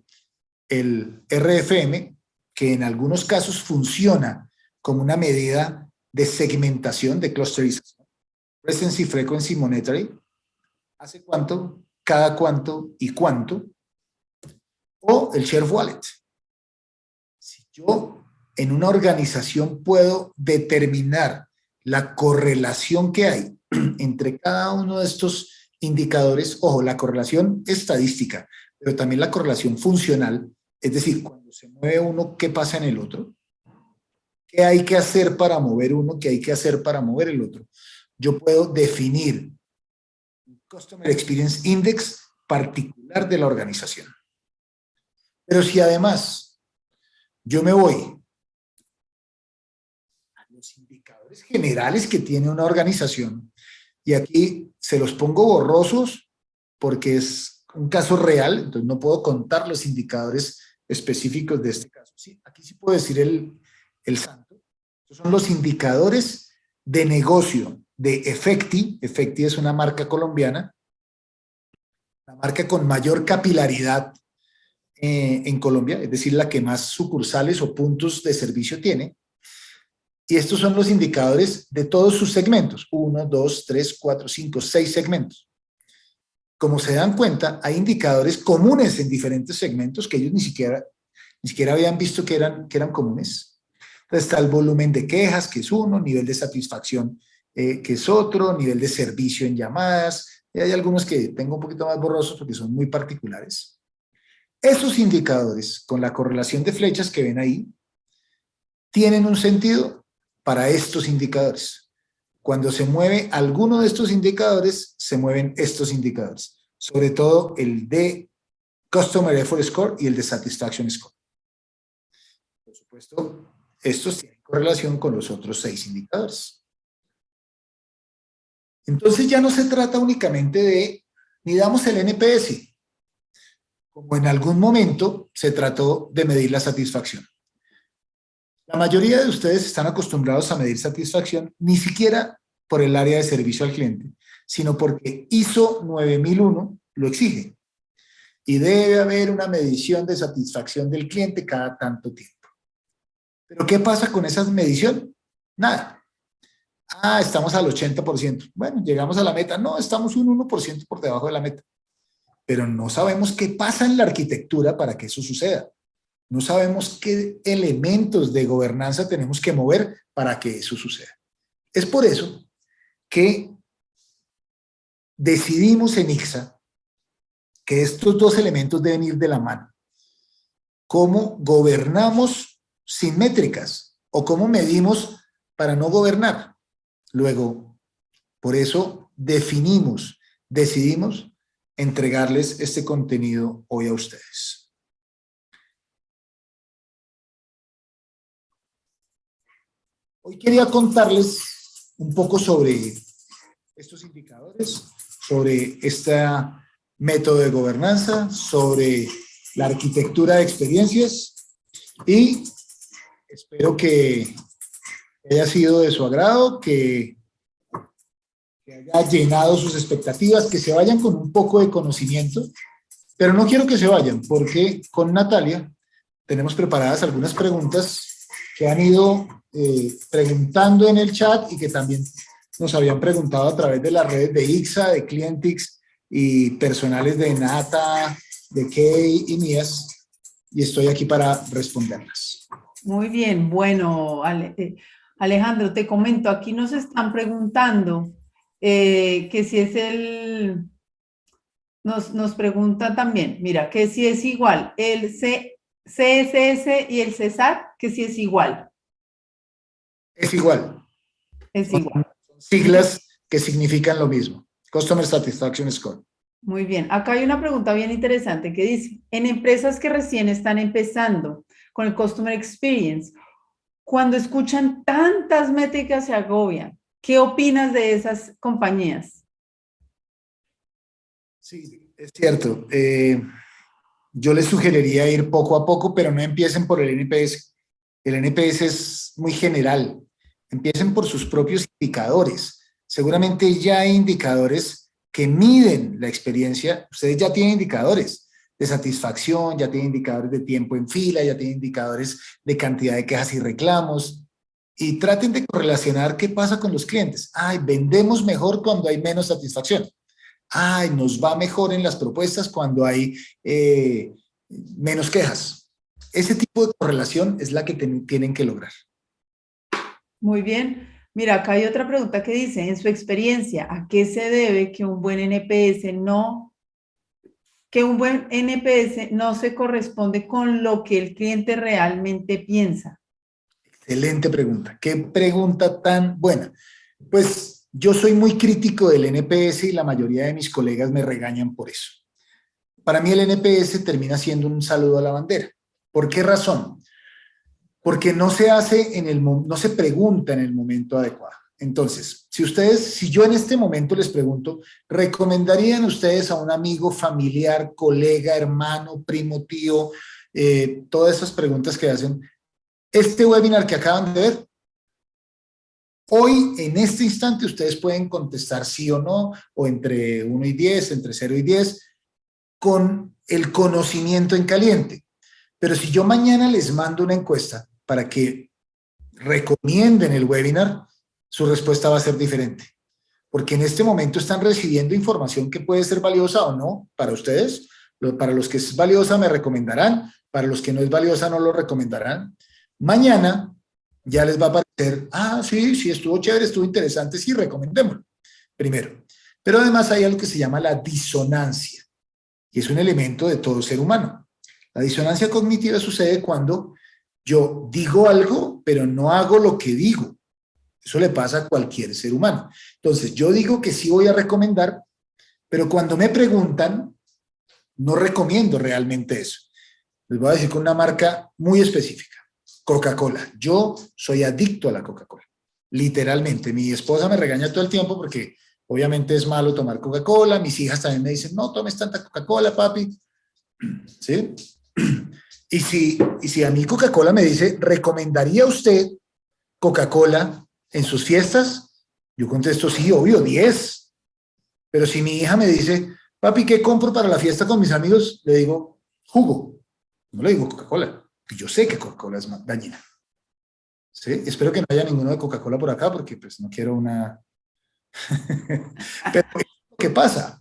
el RFM, que en algunos casos funciona como una medida de segmentación, de clusterización, Presence Frequency Monetary, hace cuánto, cada cuánto y cuánto, o el Share Wallet. Si yo en una organización puedo determinar la correlación que hay entre cada uno de estos indicadores, ojo, la correlación estadística, pero también la correlación funcional, es decir, cuando se mueve uno, ¿qué pasa en el otro? ¿Qué hay que hacer para mover uno? ¿Qué hay que hacer para mover el otro? Yo puedo definir un Customer Experience Index particular de la organización. Pero si además yo me voy a los indicadores generales que tiene una organización, y aquí se los pongo borrosos porque es un caso real, entonces no puedo contar los indicadores específicos de este caso. Sí, aquí sí puedo decir el santo. Estos son los indicadores de negocio de Efecti. Efecti es una marca colombiana, la marca con mayor capilaridad en Colombia, es decir, la que más sucursales o puntos de servicio tiene. Y estos son los indicadores de todos sus segmentos. 1, 2, 3, 4, 5, 6 segmentos. Como se dan cuenta, hay indicadores comunes en diferentes segmentos que ellos ni siquiera habían visto que eran comunes. Entonces está el volumen de quejas, que es uno, nivel de satisfacción, que es otro, nivel de servicio en llamadas. Y hay algunos que tengo un poquito más borrosos porque son muy particulares. Esos indicadores, con la correlación de flechas que ven ahí, tienen un sentido para estos indicadores. Cuando se mueve alguno de estos indicadores, se mueven estos indicadores, sobre todo el de Customer Effort Score y el de Satisfaction Score. Por supuesto, estos tienen correlación con los otros 6 indicadores. Entonces ya no se trata únicamente de midamos el NPS, como en algún momento se trató de medir la satisfacción. La mayoría de ustedes están acostumbrados a medir satisfacción ni siquiera por el área de servicio al cliente, sino porque ISO 9001 lo exige. Y debe haber una medición de satisfacción del cliente cada tanto tiempo. ¿Pero qué pasa con esa medición? Nada. Ah, estamos al 80%. Bueno, llegamos a la meta. No, estamos un 1% por debajo de la meta. Pero no sabemos qué pasa en la arquitectura para que eso suceda. No sabemos qué elementos de gobernanza tenemos que mover para que eso suceda. Es por eso que decidimos en ICSA que estos dos elementos deben ir de la mano. ¿Cómo gobernamos sin métricas? ¿O cómo medimos para no gobernar? Luego, por eso decidimos entregarles este contenido hoy a ustedes. Hoy quería contarles un poco sobre estos indicadores, sobre este método de gobernanza, sobre la arquitectura de experiencias y espero que haya sido de su agrado, que haya llenado sus expectativas, que se vayan con un poco de conocimiento, pero no quiero que se vayan porque con Natalia tenemos preparadas algunas preguntas que han ido preguntando en el chat y que también nos habían preguntado a través de las redes de ICSA, de Clientix y personales de Nata, de Kay y mías, y estoy aquí para responderlas. Muy bien, bueno, Alejandro, te comento, aquí nos están preguntando que si es nos pregunta también, mira, que si es igual el CSS y el CESAR, que si es igual. Es igual. Es igual. Son siglas que significan lo mismo. Customer Satisfaction Score. Muy bien. Acá hay una pregunta bien interesante que dice, en empresas que recién están empezando con el Customer Experience, cuando escuchan tantas métricas se agobian. ¿Qué opinas de esas compañías? Sí, es cierto. yo les sugeriría ir poco a poco, pero no empiecen por el NPS. El NPS es muy general. Empiecen por sus propios indicadores. Seguramente ya hay indicadores que miden la experiencia. Ustedes ya tienen indicadores de satisfacción, ya tienen indicadores de tiempo en fila, ya tienen indicadores de cantidad de quejas y reclamos. Y traten de correlacionar qué pasa con los clientes. Ay, vendemos mejor cuando hay menos satisfacción. Ay, nos va mejor en las propuestas cuando hay menos quejas. Ese tipo de correlación es la que tienen que lograr. Muy bien. Mira, acá hay otra pregunta que dice, en su experiencia, ¿a qué se debe que un buen NPS no se corresponde con lo que el cliente realmente piensa? Excelente pregunta. ¿Qué pregunta tan buena? Pues yo soy muy crítico del NPS y la mayoría de mis colegas me regañan por eso. Para mí el NPS termina siendo un saludo a la bandera. ¿Por qué razón? Porque no se hace no se pregunta en el momento adecuado. Entonces, si yo en este momento les pregunto, ¿recomendarían ustedes a un amigo, familiar, colega, hermano, primo, tío, todas esas preguntas que hacen, este webinar que acaban de ver? Hoy, en este instante, ustedes pueden contestar sí o no, o entre 1 y 10, entre 0 y 10, con el conocimiento en caliente. Pero si yo mañana les mando una encuesta para que recomienden el webinar, su respuesta va a ser diferente. Porque en este momento están recibiendo información que puede ser valiosa o no para ustedes. Para los que es valiosa me recomendarán, para los que no es valiosa no lo recomendarán. Mañana ya les va a parecer, sí, estuvo chévere, estuvo interesante, sí, recomendémoslo. Primero. Pero además hay algo que se llama la disonancia, y es un elemento de todo ser humano. La disonancia cognitiva sucede cuando yo digo algo, pero no hago lo que digo. Eso le pasa a cualquier ser humano. Entonces, yo digo que sí voy a recomendar, pero cuando me preguntan, no recomiendo realmente eso. Les voy a decir con una marca muy específica. Coca-Cola. Yo soy adicto a la Coca-Cola. Literalmente. Mi esposa me regaña todo el tiempo porque obviamente es malo tomar Coca-Cola. Mis hijas también me dicen, no tomes tanta Coca-Cola, papi. ¿Sí? Y si a mí Coca-Cola me dice, ¿recomendaría usted Coca-Cola en sus fiestas? Yo contesto, sí, obvio, 10. Pero si mi hija me dice, papi, ¿qué compro para la fiesta con mis amigos? Le digo, jugo. No le digo Coca-Cola. Yo sé que Coca-Cola es dañina. ¿Sí? Espero que no haya ninguno de Coca-Cola por acá porque pues no quiero una... Pero ¿qué pasa?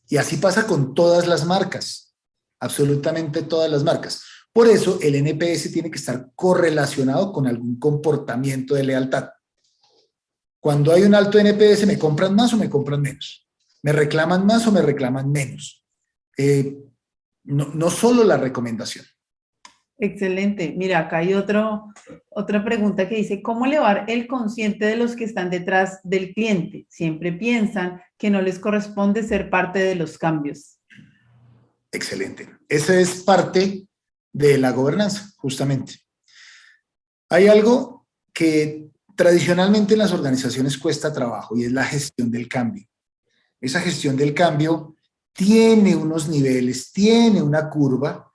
Y así pasa con todas las marcas. Absolutamente todas las marcas. Por eso el NPS tiene que estar correlacionado con algún comportamiento de lealtad. Cuando hay un alto NPS, ¿me compran más o me compran menos? ¿Me reclaman más o me reclaman menos? No solo la recomendación. Excelente. Mira, acá hay otra pregunta que dice, ¿cómo elevar el consciente de los que están detrás del cliente? Siempre piensan que no les corresponde ser parte de los cambios. Excelente. Esa es parte de la gobernanza, justamente. Hay algo que tradicionalmente en las organizaciones cuesta trabajo y es la gestión del cambio. Esa gestión del cambio tiene unos niveles, tiene una curva.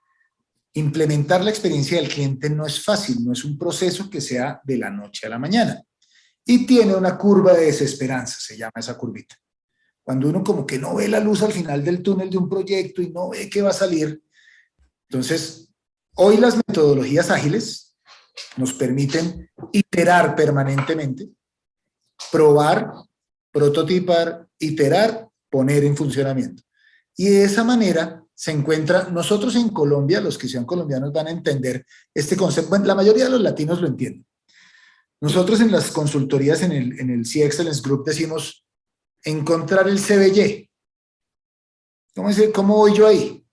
Implementar la experiencia del cliente no es fácil, no es un proceso que sea de la noche a la mañana. Y tiene una curva de desesperanza, se llama esa curvita. Cuando uno como que no ve la luz al final del túnel de un proyecto y no ve que va a salir. Entonces, hoy las metodologías ágiles nos permiten iterar permanentemente, probar, prototipar, iterar, poner en funcionamiento. Y de esa manera se encuentra, nosotros en Colombia, los que sean colombianos van a entender este concepto, bueno, la mayoría de los latinos lo entienden. Nosotros en las consultorías, en el C Excellence Group decimos encontrar el CBY. ¿Cómo voy yo ahí?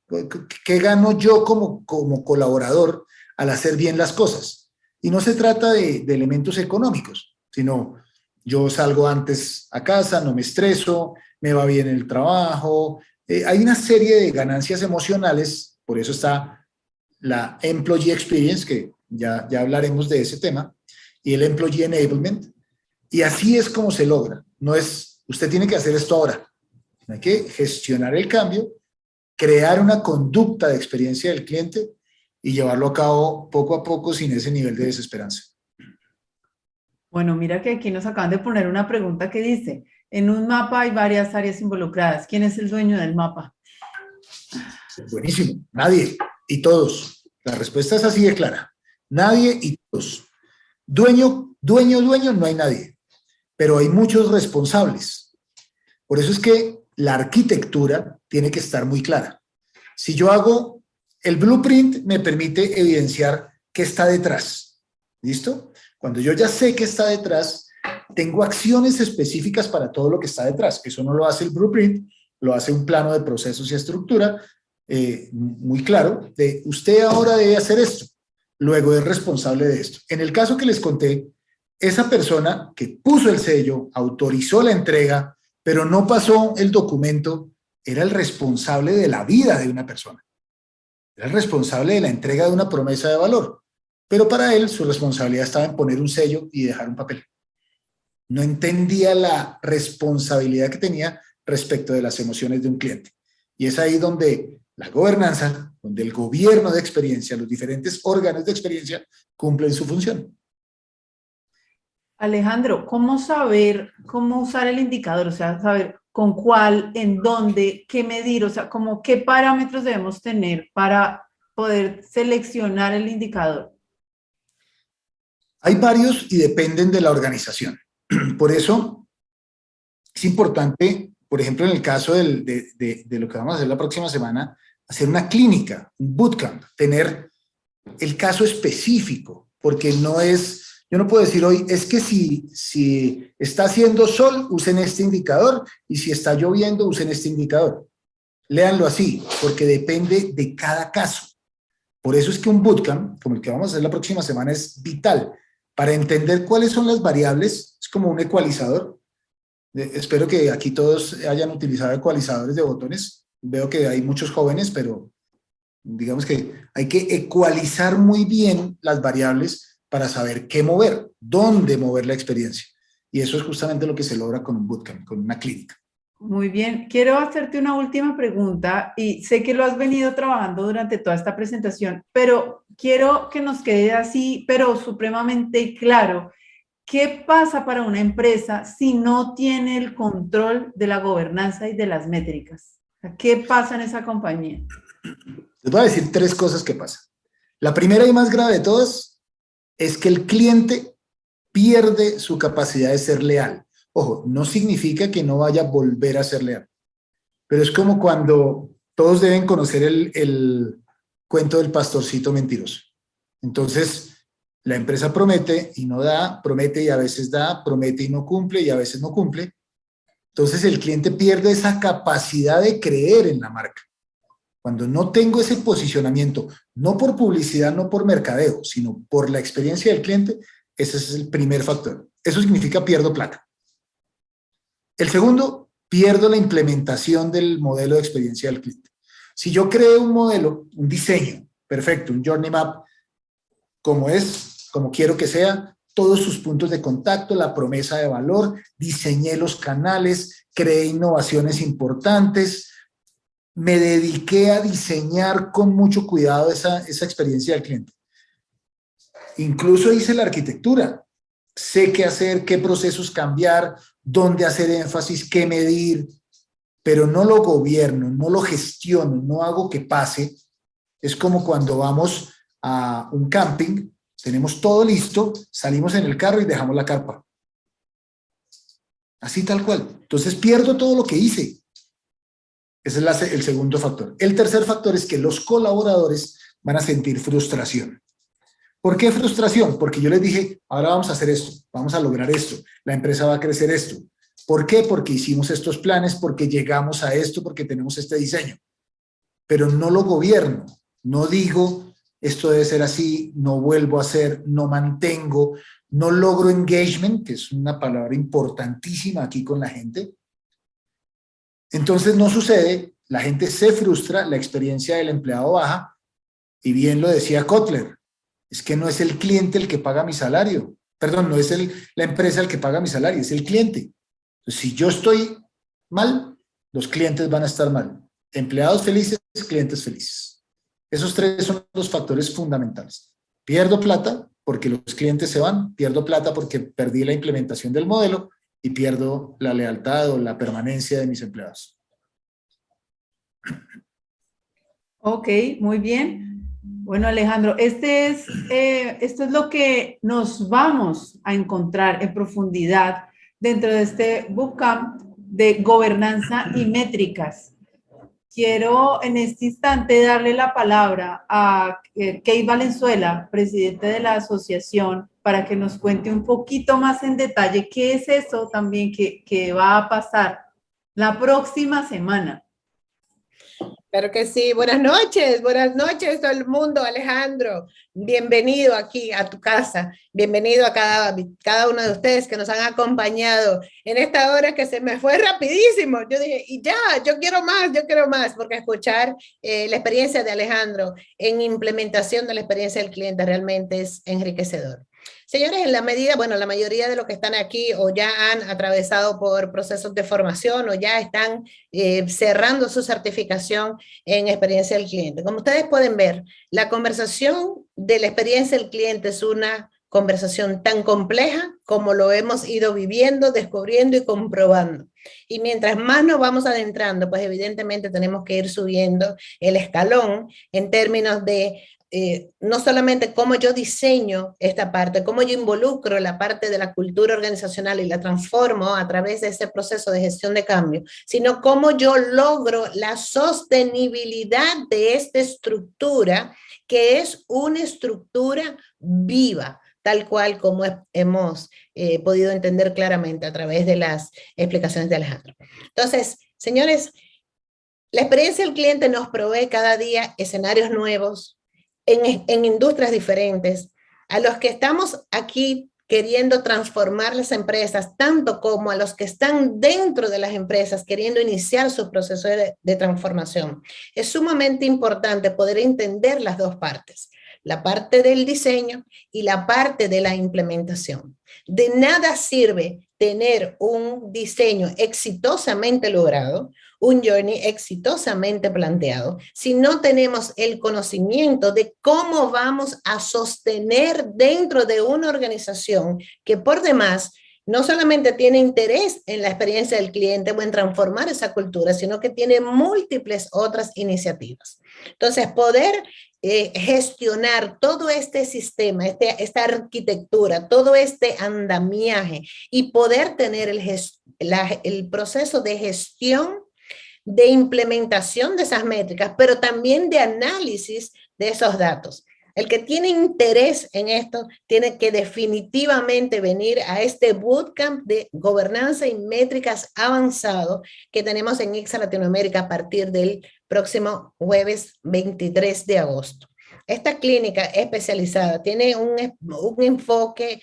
¿Qué gano yo como colaborador al hacer bien las cosas? Y no se trata de elementos económicos, sino yo salgo antes a casa, no me estreso, me va bien el trabajo. Hay una serie de ganancias emocionales, por eso está la Employee Experience, que ya hablaremos de ese tema, y el Employee Enablement. Y así es como se logra. No es, usted tiene que hacer esto ahora. Hay que gestionar el cambio crear una conducta de experiencia del cliente y llevarlo a cabo poco a poco sin ese nivel de desesperanza. Bueno, mira que aquí nos acaban de poner una pregunta que dice, en un mapa hay varias áreas involucradas. ¿Quién es el dueño del mapa? Buenísimo, nadie y todos. La respuesta es así de clara. Nadie y todos. Dueño, no hay nadie, pero hay muchos responsables. Por eso es que la arquitectura tiene que estar muy clara. Si yo hago el blueprint, me permite evidenciar qué está detrás. ¿Listo? Cuando yo ya sé qué está detrás, tengo acciones específicas para todo lo que está detrás. Eso no lo hace el blueprint, lo hace un plano de procesos y estructura muy claro de usted ahora debe hacer esto, luego es responsable de esto. En el caso que les conté, esa persona que puso el sello, autorizó la entrega, pero no pasó el documento, era el responsable de la vida de una persona. Era el responsable de la entrega de una promesa de valor. Pero para él su responsabilidad estaba en poner un sello y dejar un papel. No entendía la responsabilidad que tenía respecto de las emociones de un cliente. Y es ahí donde la gobernanza, donde el gobierno de experiencia, los diferentes órganos de experiencia cumplen su función. Alejandro, ¿cómo saber cómo usar el indicador? O sea, saber con cuál, en dónde, qué medir, o sea, como qué parámetros debemos tener para poder seleccionar el indicador. Hay varios y dependen de la organización. Por eso es importante, por ejemplo, en el caso de lo que vamos a hacer la próxima semana, hacer una clínica, un bootcamp, tener el caso específico, porque no es, yo no puedo decir hoy, es que si está haciendo sol, usen este indicador, y si está lloviendo, usen este indicador. Léanlo así, porque depende de cada caso. Por eso es que un bootcamp, como el que vamos a hacer la próxima semana, es vital para entender cuáles son las variables. Es como un ecualizador. Espero que aquí todos hayan utilizado ecualizadores de botones. Veo que hay muchos jóvenes, pero digamos que hay que ecualizar muy bien las variables para saber qué mover, dónde mover la experiencia. Y eso es justamente lo que se logra con un bootcamp, con una clínica. Muy bien, quiero hacerte una última pregunta y sé que lo has venido trabajando durante toda esta presentación, pero quiero que nos quede así, pero supremamente claro. ¿Qué pasa para una empresa si no tiene el control de la gobernanza y de las métricas? ¿Qué pasa en esa compañía? Les voy a decir tres cosas que pasan. La primera y más grave de todas es que el cliente pierde su capacidad de ser leal. Ojo, no significa que no vaya a volver a ser leal, pero es como cuando todos deben conocer el cuento del pastorcito mentiroso. Entonces, la empresa promete y no da, promete y a veces da, promete y no cumple y a veces no cumple. Entonces, el cliente pierde esa capacidad de creer en la marca. Cuando no tengo ese posicionamiento, no por publicidad, no por mercadeo, sino por la experiencia del cliente, ese es el primer factor. Eso significa pierdo plata. El segundo, pierdo la implementación del modelo de experiencia del cliente. Si yo creo un modelo, un diseño perfecto, un journey map, como es, como quiero que sea, todos sus puntos de contacto, la promesa de valor, diseñé los canales, creé innovaciones importantes, me dediqué a diseñar con mucho cuidado esa experiencia del cliente. Incluso hice la arquitectura. Sé qué hacer, qué procesos cambiar, dónde hacer énfasis, qué medir, pero no lo gobierno, no lo gestiono, no hago que pase. Es como cuando vamos a un camping, tenemos todo listo, salimos en el carro y dejamos la carpa. Así tal cual. Entonces pierdo todo lo que hice. Ese es el segundo factor. El tercer factor es que los colaboradores van a sentir frustración. ¿Por qué frustración? Porque yo les dije, ahora vamos a hacer esto, vamos a lograr esto, la empresa va a crecer esto. ¿Por qué? Porque hicimos estos planes, porque llegamos a esto, porque tenemos este diseño. Pero no lo gobierno, no digo, esto debe ser así, no vuelvo a hacer, no mantengo, no logro engagement, que es una palabra importantísima aquí con la gente. Entonces no sucede, la gente se frustra, la experiencia del empleado baja, y bien lo decía Kotler, es que no es el cliente el que paga mi salario, perdón, no es la empresa el que paga mi salario, es el cliente. Entonces, si yo estoy mal, los clientes van a estar mal. empleados felices, clientes felices. Esos tres son los factores fundamentales. Pierdo plata porque los clientes se van, pierdo plata porque perdí la implementación del modelo y pierdo la lealtad o la permanencia de mis empleados. Ok, muy bien. Bueno, Alejandro, esto es lo que nos vamos a encontrar en profundidad dentro de este bootcamp de gobernanza y métricas. Quiero en este instante darle la palabra a Kate Valenzuela, presidente de la asociación, para que nos cuente un poquito más en detalle qué es eso también que va a pasar la próxima semana. Claro que sí. Buenas noches todo el mundo, Alejandro. Bienvenido aquí a tu casa. Bienvenido a cada uno de ustedes que nos han acompañado en esta hora que se me fue rapidísimo. Yo dije, y ya, yo quiero más, porque escuchar la experiencia de Alejandro en implementación de la experiencia del cliente realmente es enriquecedor. Señores, en la medida, bueno, la mayoría de los que están aquí o ya han atravesado por procesos de formación o ya están cerrando su certificación en experiencia del cliente. Como ustedes pueden ver, la conversación de la experiencia del cliente es una conversación tan compleja como lo hemos ido viviendo, descubriendo y comprobando. Y mientras más nos vamos adentrando, pues evidentemente tenemos que ir subiendo el escalón en términos de no solamente cómo yo diseño esta parte, cómo yo involucro la parte de la cultura organizacional y la transformo a través de ese proceso de gestión de cambio, sino cómo yo logro la sostenibilidad de esta estructura, que es una estructura viva, tal cual como hemos podido entender claramente a través de las explicaciones de Alejandro. Entonces, señores, la experiencia del cliente nos provee cada día escenarios nuevos, en industrias diferentes, a los que estamos aquí queriendo transformar las empresas, tanto como a los que están dentro de las empresas queriendo iniciar su proceso de transformación. Es sumamente importante poder entender las dos partes, la parte del diseño y la parte de la implementación. De nada sirve tener un diseño exitosamente logrado, un journey exitosamente planteado, si no tenemos el conocimiento de cómo vamos a sostener dentro de una organización que por demás no solamente tiene interés en la experiencia del cliente o en transformar esa cultura, sino que tiene múltiples otras iniciativas. Entonces, poder gestionar todo este sistema, esta arquitectura, todo este andamiaje y poder tener el proceso de gestión, de implementación de esas métricas, pero también de análisis de esos datos. El que tiene interés en esto tiene que definitivamente venir a este bootcamp de gobernanza y métricas avanzado que tenemos en ICSA Latinoamérica a partir del próximo jueves 23 de agosto. Esta clínica especializada tiene un enfoque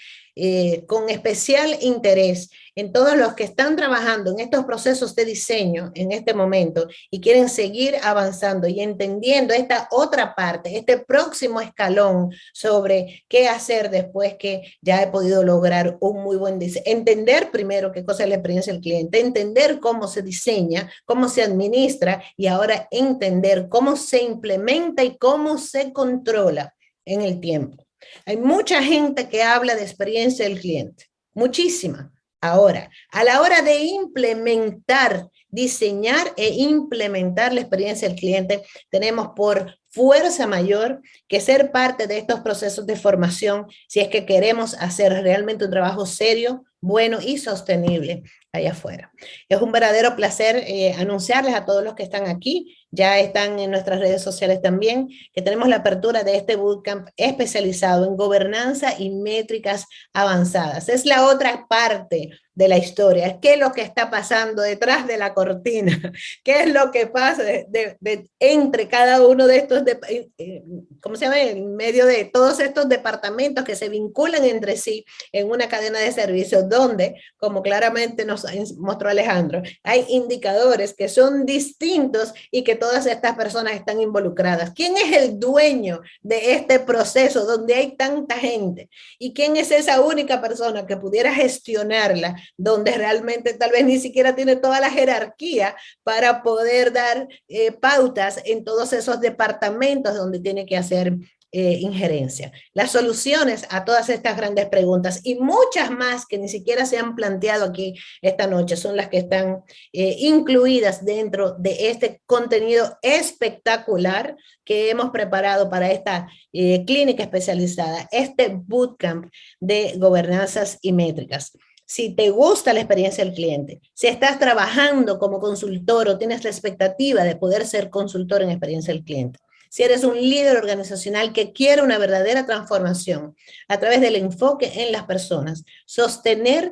con especial interés en todos los que están trabajando en estos procesos de diseño en este momento y quieren seguir avanzando y entendiendo esta otra parte, este próximo escalón sobre qué hacer después que ya he podido lograr un muy buen diseño. Entender primero qué cosa es la experiencia del cliente, entender cómo se diseña, cómo se administra y ahora entender cómo se implementa y cómo se controla en el tiempo. Hay mucha gente que habla de experiencia del cliente, muchísima. Ahora, a la hora de implementar, diseñar e implementar la experiencia del cliente, tenemos por fuerza mayor que ser parte de estos procesos de formación si es que queremos hacer realmente un trabajo serio, bueno y sostenible allá afuera. Es un verdadero placer anunciarles a todos los que están aquí, ya están en nuestras redes sociales también, que tenemos la apertura de este bootcamp especializado en gobernanza y métricas avanzadas. Es la otra parte de la historia, qué es lo que está pasando detrás de la cortina, qué es lo que pasa entre cada uno de estos, ¿cómo se llama? En medio de todos estos departamentos que se vinculan entre sí en una cadena de servicios donde, como claramente nos mostró Alejandro, hay indicadores que son distintos y que todas estas personas están involucradas. ¿Quién es el dueño de este proceso donde hay tanta gente? ¿Y quién es esa única persona que pudiera gestionarla donde realmente tal vez ni siquiera tiene toda la jerarquía para poder dar pautas en todos esos departamentos donde tiene que hacer injerencia. Las soluciones a todas estas grandes preguntas y muchas más que ni siquiera se han planteado aquí esta noche son las que están incluidas dentro de este contenido espectacular que hemos preparado para esta clínica especializada, este bootcamp de gobernanzas y métricas. Si te gusta la experiencia del cliente, si estás trabajando como consultor o tienes la expectativa de poder ser consultor en experiencia del cliente, si eres un líder organizacional que quiere una verdadera transformación a través del enfoque en las personas, sostener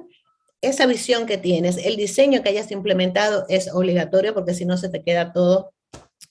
esa visión que tienes, el diseño que hayas implementado es obligatorio porque si no se te queda todo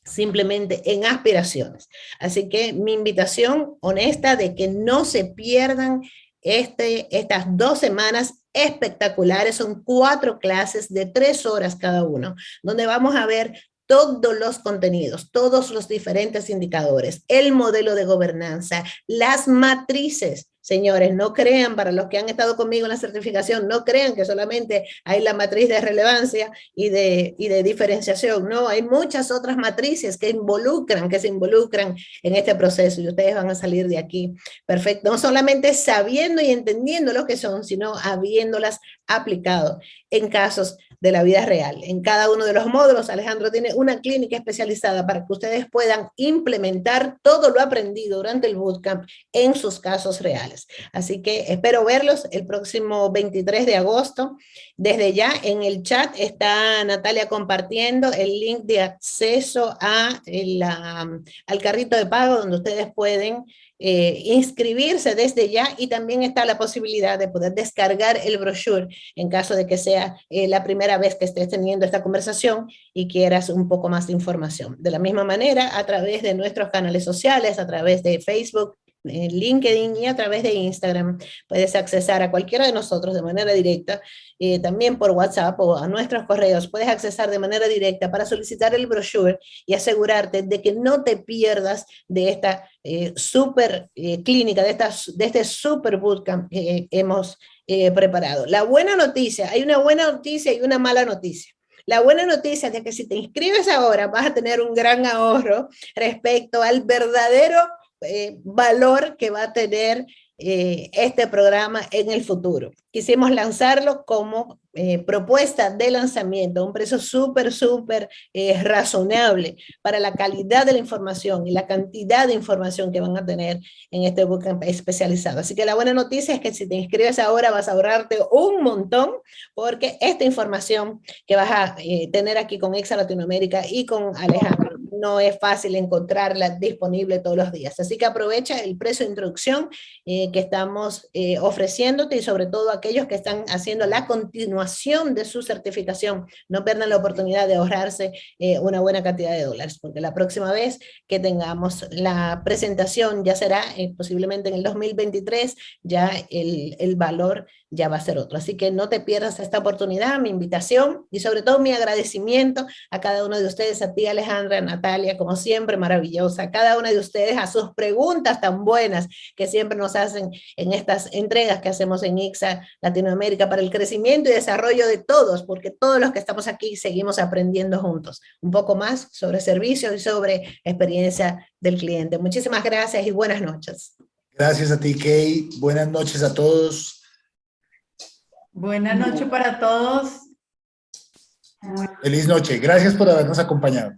simplemente en aspiraciones. Así que mi invitación honesta de que no se pierdan estas 2 semanas espectaculares, son 4 clases de 3 horas cada uno, donde vamos a ver todos los contenidos, todos los diferentes indicadores, el modelo de gobernanza, las matrices. Señores, no crean, para los que han estado conmigo en la certificación, no crean que solamente hay la matriz de relevancia y de diferenciación. No, hay muchas otras matrices que se involucran en este proceso y ustedes van a salir de aquí perfecto. No solamente sabiendo y entendiendo lo que son, sino habiéndolas aplicado en casos de la vida real. En cada uno de los módulos, Alejandro tiene una clínica especializada para que ustedes puedan implementar todo lo aprendido durante el bootcamp en sus casos reales. Así que espero verlos el próximo 23 de agosto. Desde ya en el chat está Natalia compartiendo el link de acceso al carrito de pago donde ustedes pueden inscribirse desde ya, y también está la posibilidad de poder descargar el brochure en caso de que sea la primera vez que estés teniendo esta conversación y quieras un poco más de información. De la misma manera, a través de nuestros canales sociales, a través de Facebook, LinkedIn y a través de Instagram, puedes accesar a cualquiera de nosotros de manera directa, también por WhatsApp o a nuestros correos, puedes accesar de manera directa para solicitar el brochure y asegurarte de que no te pierdas de esta super clínica, de este super bootcamp que hemos preparado. La buena noticia, hay una buena noticia y una mala noticia. La buena noticia es de que si te inscribes ahora vas a tener un gran ahorro respecto al verdadero valor que va a tener este programa en el futuro. Quisimos lanzarlo como propuesta de lanzamiento, un precio súper razonable para la calidad de la información y la cantidad de información que van a tener en este bootcamp especializado. Así que la buena noticia es que si te inscribes ahora vas a ahorrarte un montón, porque esta información que vas a tener aquí con ICSA Latinoamérica y con Alejandro no es fácil encontrarla disponible todos los días. Así que aprovecha el precio de introducción que estamos ofreciéndote, y sobre todo aquellos que están haciendo la continuación de su certificación, no pierdan la oportunidad de ahorrarse una buena cantidad de dólares, porque la próxima vez que tengamos la presentación ya será posiblemente en el 2023, ya el valor ya va a ser otro. Así que no te pierdas esta oportunidad, mi invitación y sobre todo mi agradecimiento a cada uno de ustedes, a ti Alejandra, a Natalia, como siempre maravillosa, a cada una de ustedes, a sus preguntas tan buenas que siempre nos hacen en estas entregas que hacemos en ICSA Latinoamérica para el crecimiento y desarrollo de todos, porque todos los que estamos aquí seguimos aprendiendo juntos un poco más sobre servicios y sobre experiencia del cliente. Muchísimas gracias y buenas noches. Gracias a ti, Kay. Buenas noches a todos. Buenas noches para todos. Feliz noche. Gracias por habernos acompañado.